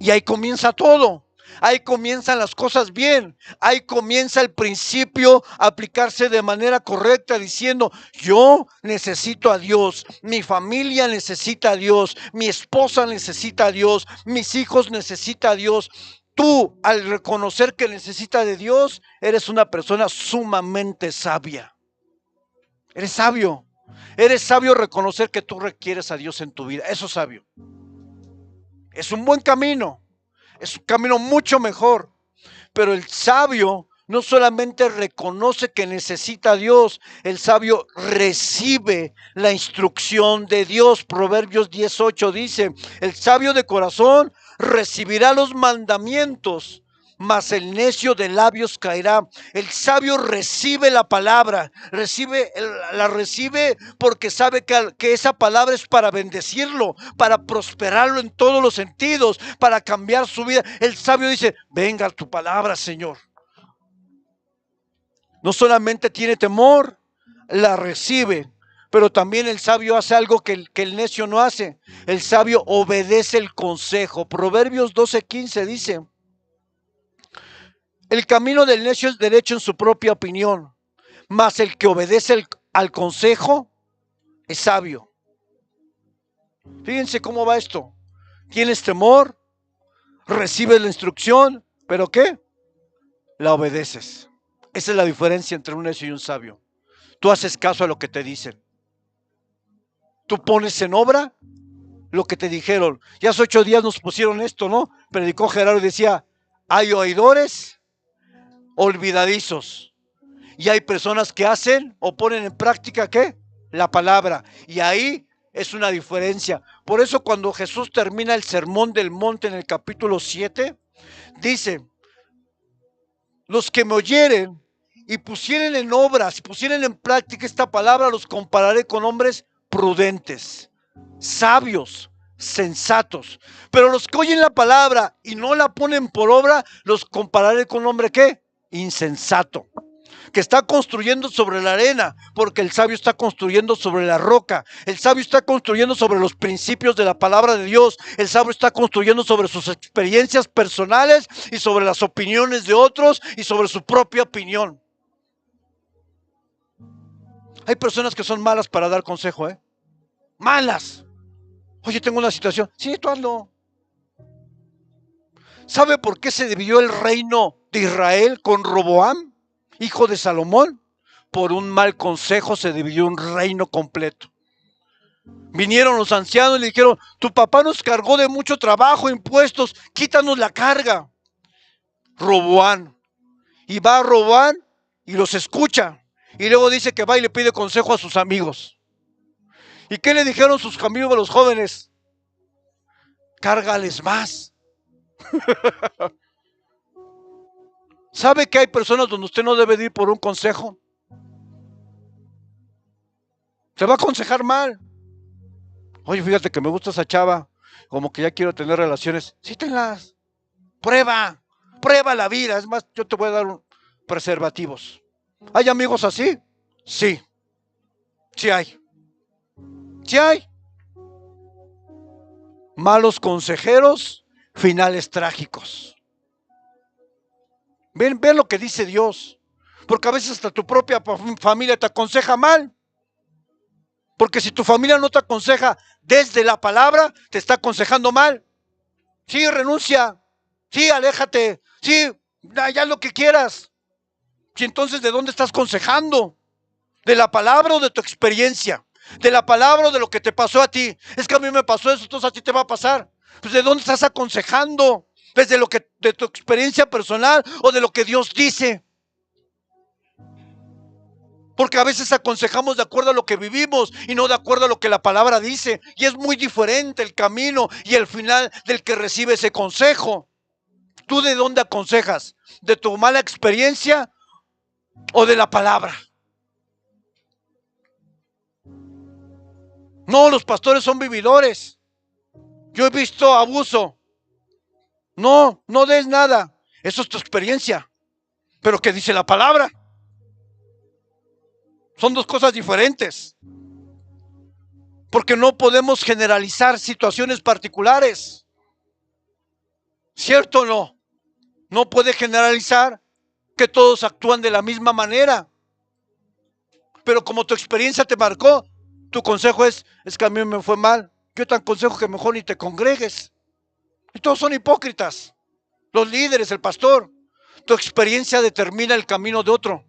Y ahí comienza todo. Ahí comienzan las cosas bien. Ahí comienza el principio a aplicarse de manera correcta diciendo, yo necesito a Dios, mi familia necesita a Dios, mi esposa necesita a Dios, mis hijos necesitan a Dios. Tú, al reconocer que necesitas de Dios, eres una persona sumamente sabia. Eres sabio. Eres sabio reconocer que tú requieres a Dios en tu vida. Eso es sabio. Es un buen camino. Es un camino mucho mejor. Pero el sabio no solamente reconoce que necesita a Dios, el sabio recibe la instrucción de Dios. Proverbios 18 dice, el sabio de corazón recibirá los mandamientos, mas el necio de labios caerá. El sabio recibe la palabra, la recibe porque sabe que esa palabra es para bendecirlo, para prosperarlo en todos los sentidos, para cambiar su vida. El sabio dice, venga tu palabra, Señor. No solamente tiene temor, la recibe, pero también el sabio hace algo que el necio no hace. El sabio obedece el consejo. Proverbios 12:15 dice, el camino del necio es derecho en su propia opinión, mas el que obedece al consejo es sabio. Fíjense cómo va esto. Tienes temor, recibes la instrucción, ¿pero qué? La obedeces. Esa es la diferencia entre un necio y un sabio. Tú haces caso a lo que te dicen. Tú pones en obra lo que te dijeron. Ya hace 8 días nos pusieron esto, ¿no? Predicó Gerardo y decía, hay oidores olvidadizos. Y hay personas que hacen o ponen en práctica, ¿qué? La palabra. Y ahí es una diferencia. Por eso cuando Jesús termina el sermón del monte en el capítulo 7, dice: los que me oyeren y pusieren en obras, y pusieren en práctica esta palabra, los compararé con hombres prudentes, sabios, sensatos. Pero los que oyen la palabra y no la ponen por obra, los compararé con hombre ¿qué? Insensato, que está construyendo sobre la arena, porque el sabio está construyendo sobre la roca. El sabio está construyendo sobre los principios de la palabra de Dios. El sabio está construyendo sobre sus experiencias personales y sobre las opiniones de otros y sobre su propia opinión. Hay personas que son malas para dar consejo, malas. Oye, tengo una situación. Sí, tú hazlo. ¿Sabe por qué se dividió el reino de Israel con Roboam, hijo de Salomón? Por un mal consejo se dividió un reino completo. Vinieron los ancianos y le dijeron: tu papá nos cargó de mucho trabajo, impuestos, quítanos la carga. Roboam. Y va Roboam y los escucha. Y luego dice que va y le pide consejo a sus amigos. ¿Y qué le dijeron sus amigos, los jóvenes? Cárgales más. ¿Sabe que hay personas donde usted no debe ir por un consejo? Se va a aconsejar mal. Oye, fíjate que me gusta esa chava, como que ya quiero tener relaciones. Sí, tenlas. Prueba la vida. Es más, yo te voy a dar preservativos. ¿Hay amigos así? Sí. Sí hay. Sí hay. Malos consejeros, finales trágicos. Ven lo que dice Dios. Porque a veces hasta tu propia familia te aconseja mal. Porque si tu familia no te aconseja desde la palabra, te está aconsejando mal. Sí, renuncia. Sí, aléjate. Sí, haz lo que quieras. Y entonces, ¿de dónde estás aconsejando? ¿De la palabra o de tu experiencia? ¿De la palabra o de lo que te pasó a ti? Es que a mí me pasó eso, entonces a ti te va a pasar. Pues, ¿de dónde estás aconsejando? ¿Desde de tu experiencia personal o de lo que Dios dice? Porque a veces aconsejamos de acuerdo a lo que vivimos y no de acuerdo a lo que la palabra dice. Y es muy diferente el camino y el final del que recibe ese consejo. ¿Tú de dónde aconsejas? ¿De tu mala experiencia o de la palabra? No, los pastores son vividores. Yo he visto abuso. No des nada. Eso es tu experiencia. Pero ¿qué dice la palabra? Son dos cosas diferentes. Porque no podemos generalizar situaciones particulares. ¿Cierto o no? No puede generalizar que todos actúan de la misma manera. Pero como tu experiencia te marcó, tu consejo es que a mí me fue mal. Yo te aconsejo que mejor ni te congregues. Y todos son hipócritas. Los líderes, el pastor. Tu experiencia determina el camino de otro.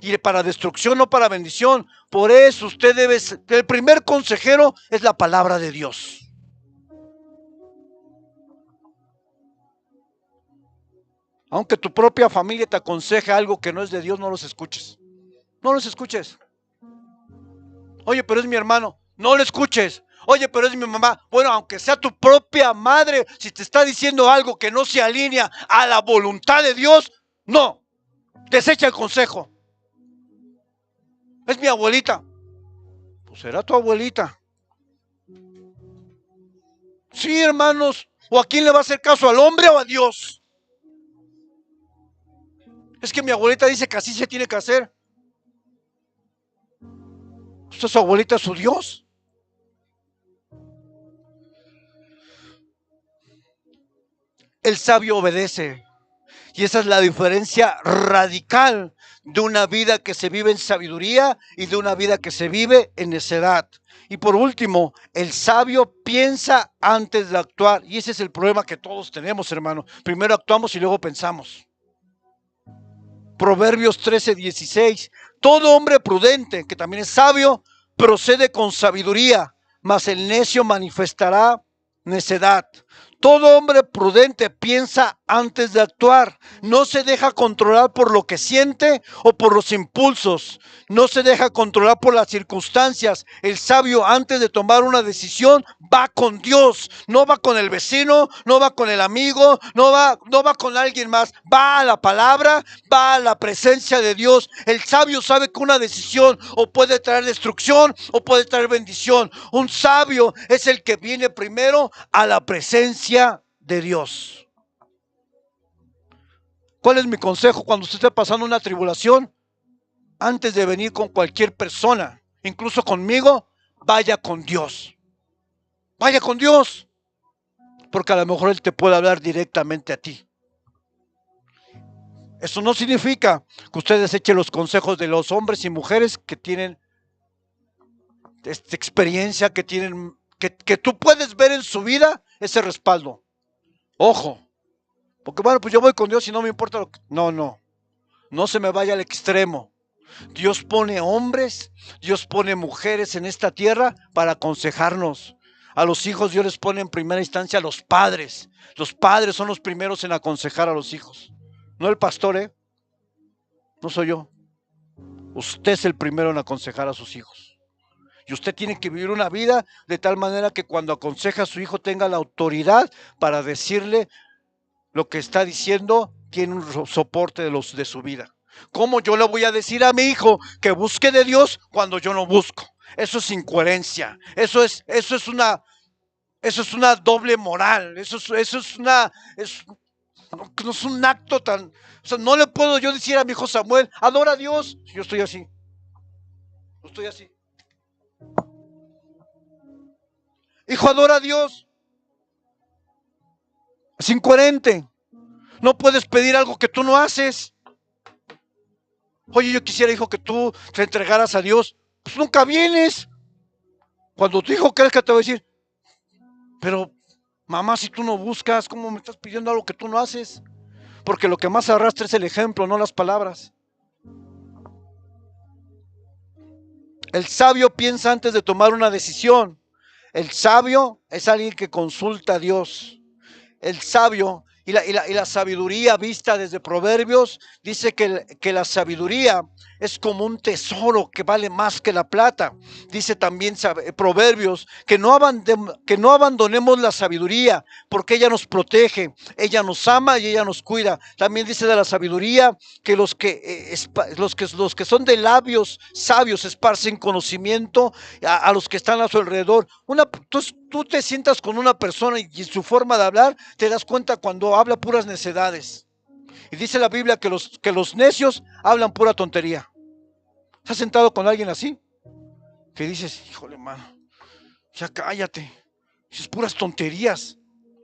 Y para destrucción, no para bendición. Por eso usted debe ser, el primer consejero es la palabra de Dios. Aunque tu propia familia te aconseje algo que no es de Dios, no los escuches. No los escuches. Oye, pero es mi hermano. No lo escuches. Oye, pero es mi mamá. Bueno, aunque sea tu propia madre, si te está diciendo algo que no se alinea a la voluntad de Dios, no. Desecha el consejo. Es mi abuelita. Pues será tu abuelita. Sí, hermanos. ¿O a quién le va a hacer caso? ¿Al hombre o a Dios? Es que mi abuelita dice que así se tiene que hacer. Pues su abuelita es su Dios. El sabio obedece. Y esa es la diferencia radical de una vida que se vive en sabiduría y de una vida que se vive en necedad. Y por último, el sabio piensa antes de actuar. Y ese es el problema que todos tenemos, hermano. Primero actuamos y luego pensamos. Proverbios 13:16. Todo hombre prudente, que también es sabio, procede con sabiduría, mas el necio manifestará necedad. Todo hombre prudente piensa antes de actuar. No se deja controlar por lo que siente o por los impulsos. No se deja controlar por las circunstancias. El sabio, antes de tomar una decisión, va con Dios. No va con el vecino, no va con el amigo, no va con alguien más. Va a la palabra, va a la presencia de Dios. El sabio sabe que una decisión o puede traer destrucción o puede traer bendición. Un sabio es el que viene primero a la presencia de Dios. ¿Cuál es mi consejo cuando usted esté pasando una tribulación? Antes de venir con cualquier persona, incluso conmigo, vaya con Dios. Vaya con Dios, porque a lo mejor Él te puede hablar directamente a ti. Eso no significa que usted deseche los consejos de los hombres y mujeres que tienen esta experiencia, que tienen, que tú puedes ver en su vida ese respaldo. Ojo, porque bueno, pues yo voy con Dios y no me importa lo que... No se me vaya al extremo. Dios pone hombres, Dios pone mujeres en esta tierra para aconsejarnos. A los hijos Dios les pone en primera instancia a los padres. Los padres son los primeros en aconsejar a los hijos. No el pastor, no soy yo. Usted es el primero en aconsejar a sus hijos. Y usted tiene que vivir una vida de tal manera que cuando aconseja a su hijo tenga la autoridad para decirle lo que está diciendo, tiene un soporte de su vida. ¿Cómo yo le voy a decir a mi hijo que busque de Dios cuando yo no busco? Eso es incoherencia. Eso es una doble moral. Eso no es un acto tan... O sea, no le puedo yo decir a mi hijo Samuel, adora a Dios. Yo estoy así. Hijo, adora a Dios. Es incoherente. No puedes pedir algo que tú no haces. Oye, yo quisiera, hijo, que tú te entregaras a Dios. Pues nunca vienes. Cuando tu hijo crezca te va a decir, pero mamá, si tú no buscas, ¿cómo me estás pidiendo algo que tú no haces? Porque lo que más arrastra es el ejemplo, no las palabras. El sabio piensa antes de tomar una decisión. El sabio es alguien que consulta a Dios. El sabio y la sabiduría vista desde Proverbios dice que la sabiduría es como un tesoro que vale más que la plata. Dice también Proverbios que no abandonemos la sabiduría porque ella nos protege, ella nos ama y ella nos cuida. También dice de la sabiduría que los que son de labios sabios esparcen conocimiento a los que están a su alrededor. Tú te sientas con una persona y su forma de hablar te das cuenta cuando habla puras necedades. Y dice la Biblia que los necios hablan pura tontería. ¿Estás sentado con alguien así? Que dices, híjole, mano, ya cállate. Dices puras tonterías.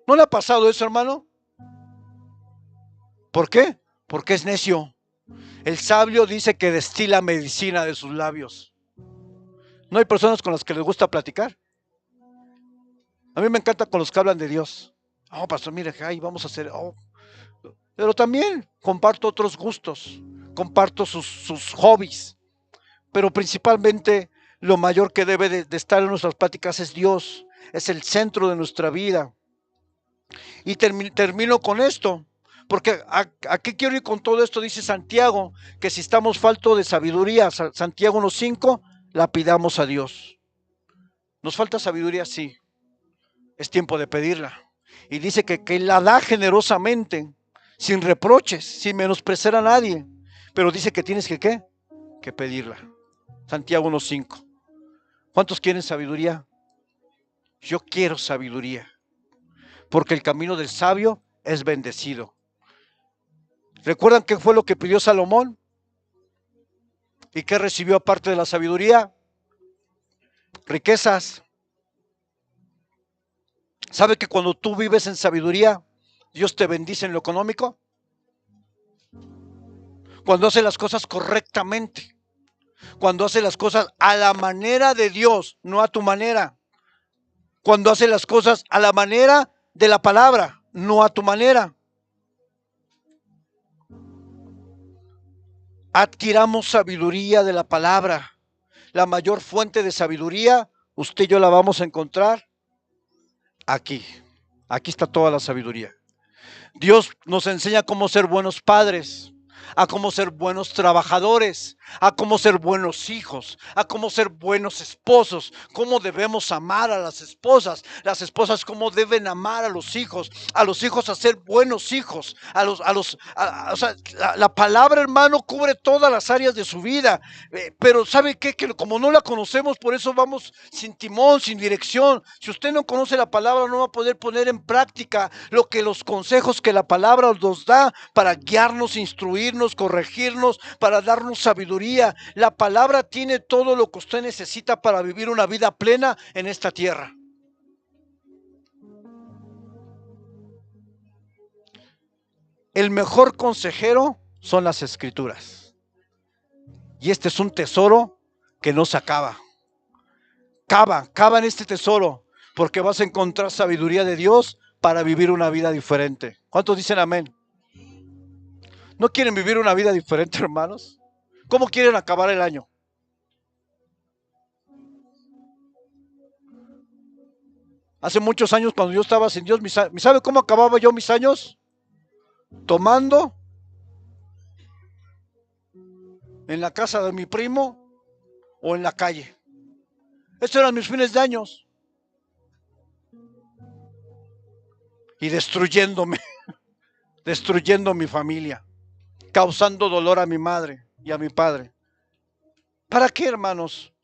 ¿No le ha pasado eso, hermano? ¿Por qué? Porque es necio. El sabio dice que destila medicina de sus labios. ¿No hay personas con las que les gusta platicar? A mí me encanta con los que hablan de Dios. Oh, pastor, mire, ay, vamos a hacer... Oh. Pero también comparto otros gustos, comparto sus hobbies, pero principalmente lo mayor que debe de estar en nuestras pláticas es Dios, es el centro de nuestra vida. Y termino con esto, porque ¿a qué quiero ir con todo esto? Dice Santiago, que si estamos faltos de sabiduría, Santiago 1:5, la pidamos a Dios. ¿Nos falta sabiduría? Sí, es tiempo de pedirla. Y dice que la da generosamente, sin reproches, sin menospreciar a nadie. Pero dice que tienes que pedirla. Santiago 1:5. ¿Cuántos quieren sabiduría? Yo quiero sabiduría. Porque el camino del sabio es bendecido. ¿Recuerdan qué fue lo que pidió Salomón? ¿Y qué recibió aparte de la sabiduría? Riquezas. ¿Sabe que cuando tú vives en sabiduría, Dios te bendice en lo económico? Cuando haces las cosas correctamente, cuando haces las cosas a la manera de Dios, no a tu manera. Cuando haces las cosas a la manera de la palabra, no a tu manera. Adquiramos sabiduría de la palabra. La mayor fuente de sabiduría, usted y yo la vamos a encontrar aquí Aquí está toda la sabiduría. Dios nos enseña cómo ser buenos padres, a cómo ser buenos trabajadores, a cómo ser buenos hijos, a cómo ser buenos esposos, cómo debemos amar a las esposas cómo deben amar a los hijos a ser buenos hijos, o sea, la palabra, hermano, cubre todas las áreas de su vida, pero ¿sabe qué? Que como no la conocemos, por eso vamos sin timón, sin dirección. Si usted no conoce la palabra, no va a poder poner en práctica los consejos que la palabra nos da para guiarnos, instruirnos, corregirnos, para darnos sabiduría. La palabra tiene todo lo que usted necesita para vivir una vida plena en esta tierra. El mejor consejero son las escrituras. Y este es un tesoro que no se acaba. Cava en este tesoro, porque vas a encontrar sabiduría de Dios para vivir una vida diferente. ¿Cuántos dicen amén? ¿No quieren vivir una vida diferente, hermanos? ¿Cómo quieren acabar el año? Hace muchos años, cuando yo estaba sin Dios, ¿sabe cómo acababa yo mis años? Tomando en la casa de mi primo o en la calle. Estos eran mis fines de años. Y destruyéndome, destruyendo mi familia, causando dolor a mi madre y a mi padre. ¿Para qué, hermanos?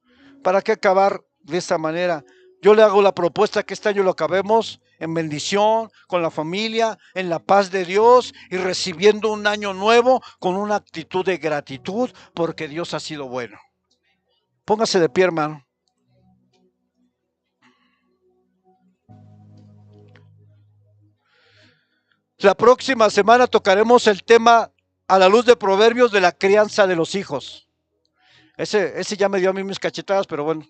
¿Para qué acabar de esta manera? Yo le hago la propuesta que este año lo acabemos en bendición, con la familia, en la paz de Dios y recibiendo un año nuevo con una actitud de gratitud porque Dios ha sido bueno. Póngase de pie, hermano. La próxima semana tocaremos el tema a la luz de Proverbios de la crianza de los hijos. Ese ya me dio a mí mis cachetadas, pero bueno.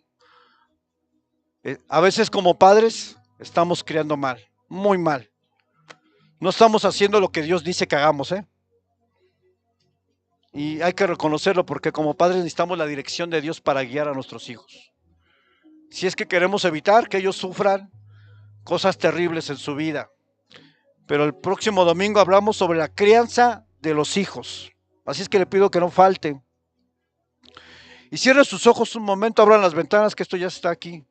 A veces como padres estamos criando mal, muy mal. No estamos haciendo lo que Dios dice que hagamos, ¿eh? Y hay que reconocerlo porque como padres necesitamos la dirección de Dios para guiar a nuestros hijos. Si es que queremos evitar que ellos sufran cosas terribles en su vida. Pero el próximo domingo hablamos sobre la crianza de los hijos. Así es que le pido que no falte. Y cierre sus ojos un momento, abran las ventanas, que esto ya está aquí.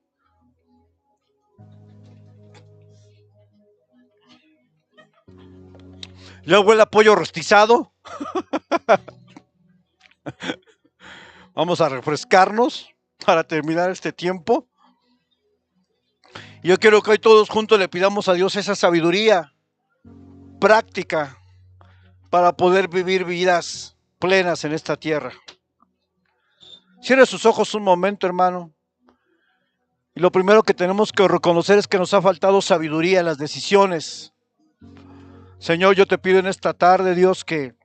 Ya huele a pollo rostizado. Vamos a refrescarnos para terminar este tiempo. Yo quiero que hoy todos juntos le pidamos a Dios esa sabiduría práctica para poder vivir vidas plenas en esta tierra. Cierre sus ojos un momento, hermano. Y lo primero que tenemos que reconocer es que nos ha faltado sabiduría en las decisiones. Señor, yo te pido en esta tarde, Dios, que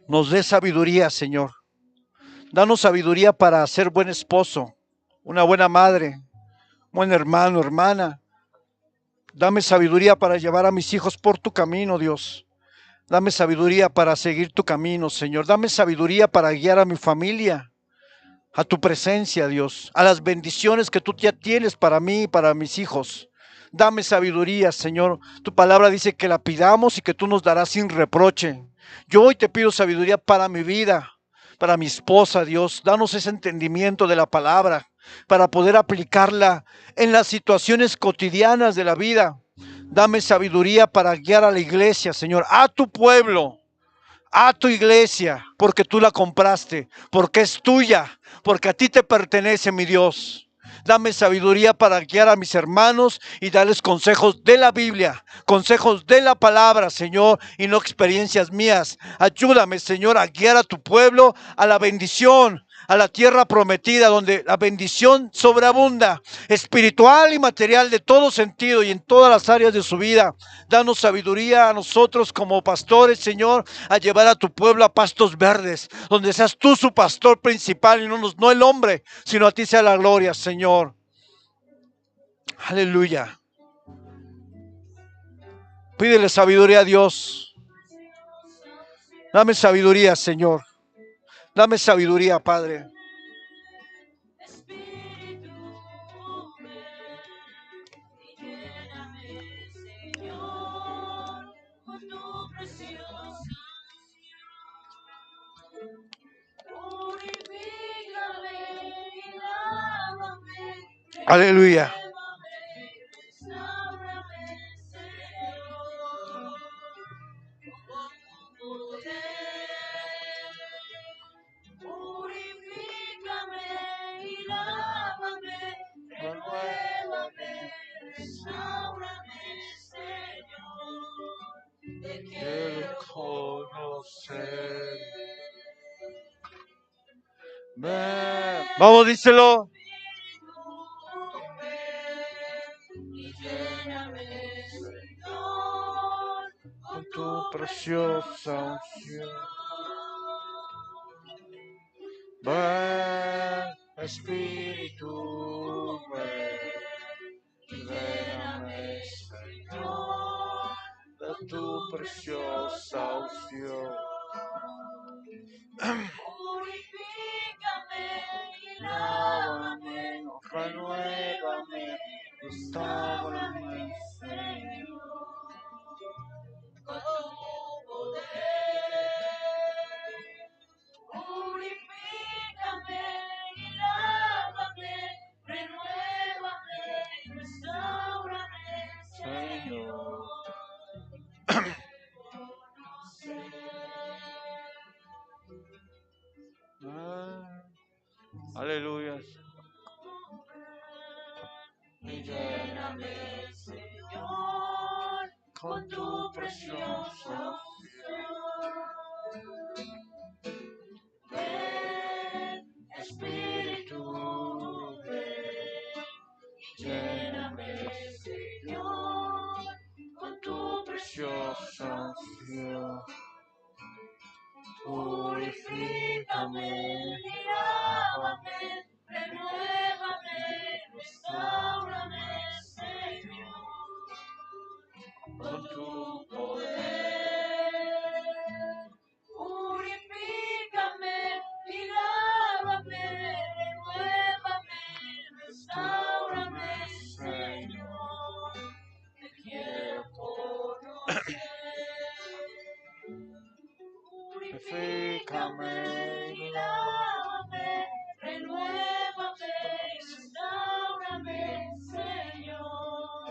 nos dé sabiduría, Señor. Danos sabiduría para ser buen esposo, una buena madre, buen hermano, hermana. Dame sabiduría para llevar a mis hijos por tu camino, Dios. Dame sabiduría para seguir tu camino, Señor. Dame sabiduría para guiar a mi familia a tu presencia, Dios, a las bendiciones que tú ya tienes para mí y para mis hijos. Dame sabiduría, Señor. Tu palabra dice que la pidamos y que tú nos darás sin reproche. Yo hoy te pido sabiduría para mi vida, para mi esposa, Dios. Danos ese entendimiento de la palabra para poder aplicarla en las situaciones cotidianas de la vida. Dame sabiduría para guiar a la iglesia, Señor, a tu pueblo, a tu iglesia, porque tú la compraste, porque es tuya, porque a ti te pertenece, mi Dios. Dame sabiduría para guiar a mis hermanos y darles consejos de la Biblia, consejos de la palabra, Señor, y no experiencias mías. Ayúdame, Señor, a guiar a tu pueblo a la bendición, a la tierra prometida, donde la bendición sobreabunda, espiritual y material de todo sentido y en todas las áreas de su vida. Danos sabiduría a nosotros como pastores, Señor, a llevar a tu pueblo a pastos verdes, donde seas tú su pastor principal y no el hombre, sino a ti sea la gloria, Señor. Aleluya. Pídele sabiduría a Dios. Dame sabiduría, Señor. Dame sabiduría, Padre. Aleluya. Quiero conocer. Ven. Vamos, díselo. Con tu preciosa unción. Ven, Espíritu, ven. Lléname, Señor, de tu preciosa unción. Purifícame y lávame, renuévame, restáurame, Señor, con tu poder. Purifícame y lávame, renuévame, restáurame, Señor. Aleluya. Y lléname, Señor, con tu preciosa unción. Ven, Espíritu, ven, lléname, Señor, con tu preciosa unción. Purifícame y lávame, renuévame, restáurame, Señor, con tu poder. Purifícame y lávame, renuévame, restáurame, Señor, te quiero conocer. Purifícame y lávame, renuévame, restáurame, Señor,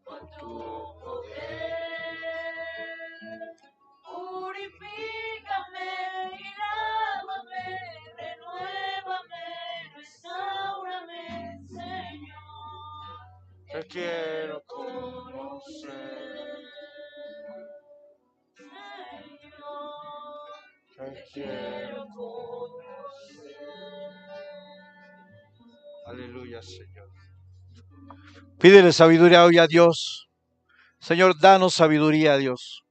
con tu poder. Purifícame y lávame, renuévame, restáurame, Señor, te quiero conocer. Señor, te quiero conocer. Aleluya, Señor. Pídele sabiduría hoy a Dios. Señor, danos sabiduría, Dios.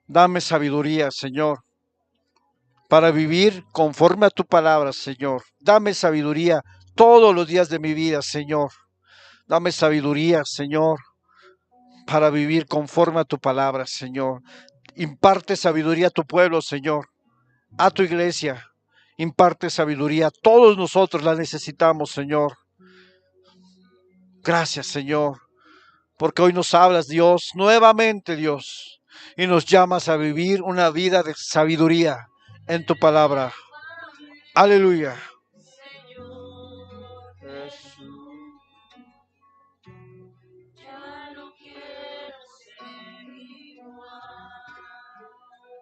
Dame sabiduría, Señor, para vivir conforme a tu palabra, Señor. Dame sabiduría todos los días de mi vida, Señor. Dame sabiduría, Señor, para vivir conforme a tu palabra, Señor. Imparte sabiduría a tu pueblo, Señor, a tu iglesia. Imparte sabiduría. Todos nosotros la necesitamos, Señor. Gracias, Señor, porque hoy nos hablas, Dios, nuevamente, Dios, y nos llamas a vivir una vida de sabiduría en tu palabra. Aleluya.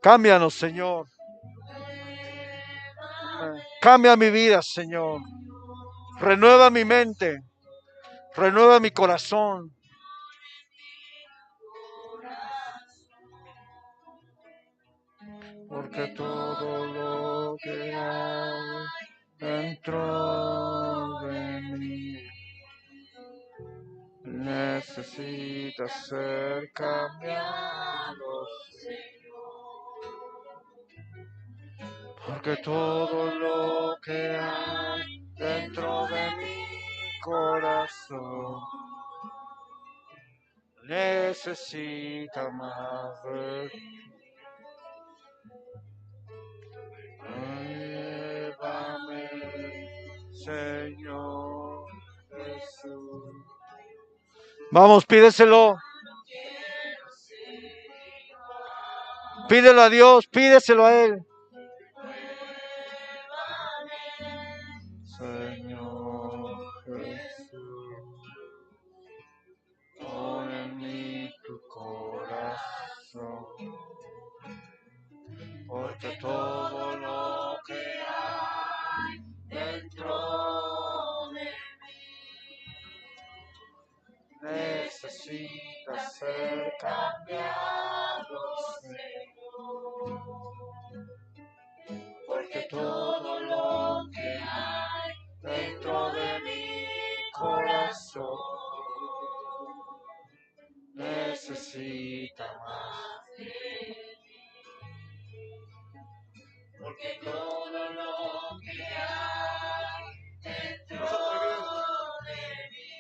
Cámbianos, Señor. Cambia mi vida, Señor. Renueva mi mente. Renueva mi corazón. Porque todo lo que hay dentro de mí necesita ser cambiado, Señor. Porque todo lo que hay dentro de mi corazón necesita más de ti. Llévame, Señor Jesús. Vamos, pídeselo. Pídelo a Dios, pídeselo a Él. Señor necesita más de ti, porque todo lo que hay dentro de mí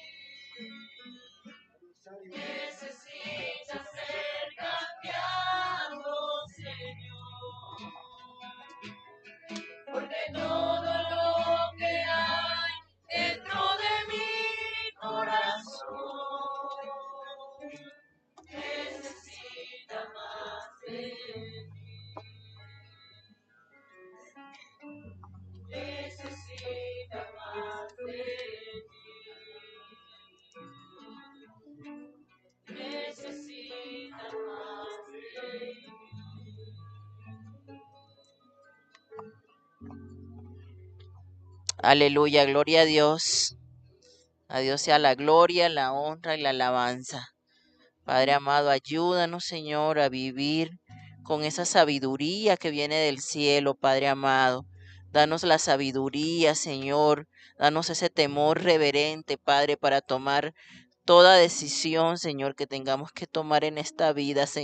necesita ser cambiado, Señor, porque todo lo que hay dentro de mi corazón necesita más de ti, necesita más de ti, necesita más de ti. Aleluya, gloria a Dios. A Dios sea la gloria, la honra y la alabanza. Padre amado, ayúdanos, Señor, a vivir con esa sabiduría que viene del cielo, Padre amado. Danos la sabiduría, Señor. Danos ese temor reverente, Padre, para tomar toda decisión, Señor, que tengamos que tomar en esta vida, Señor.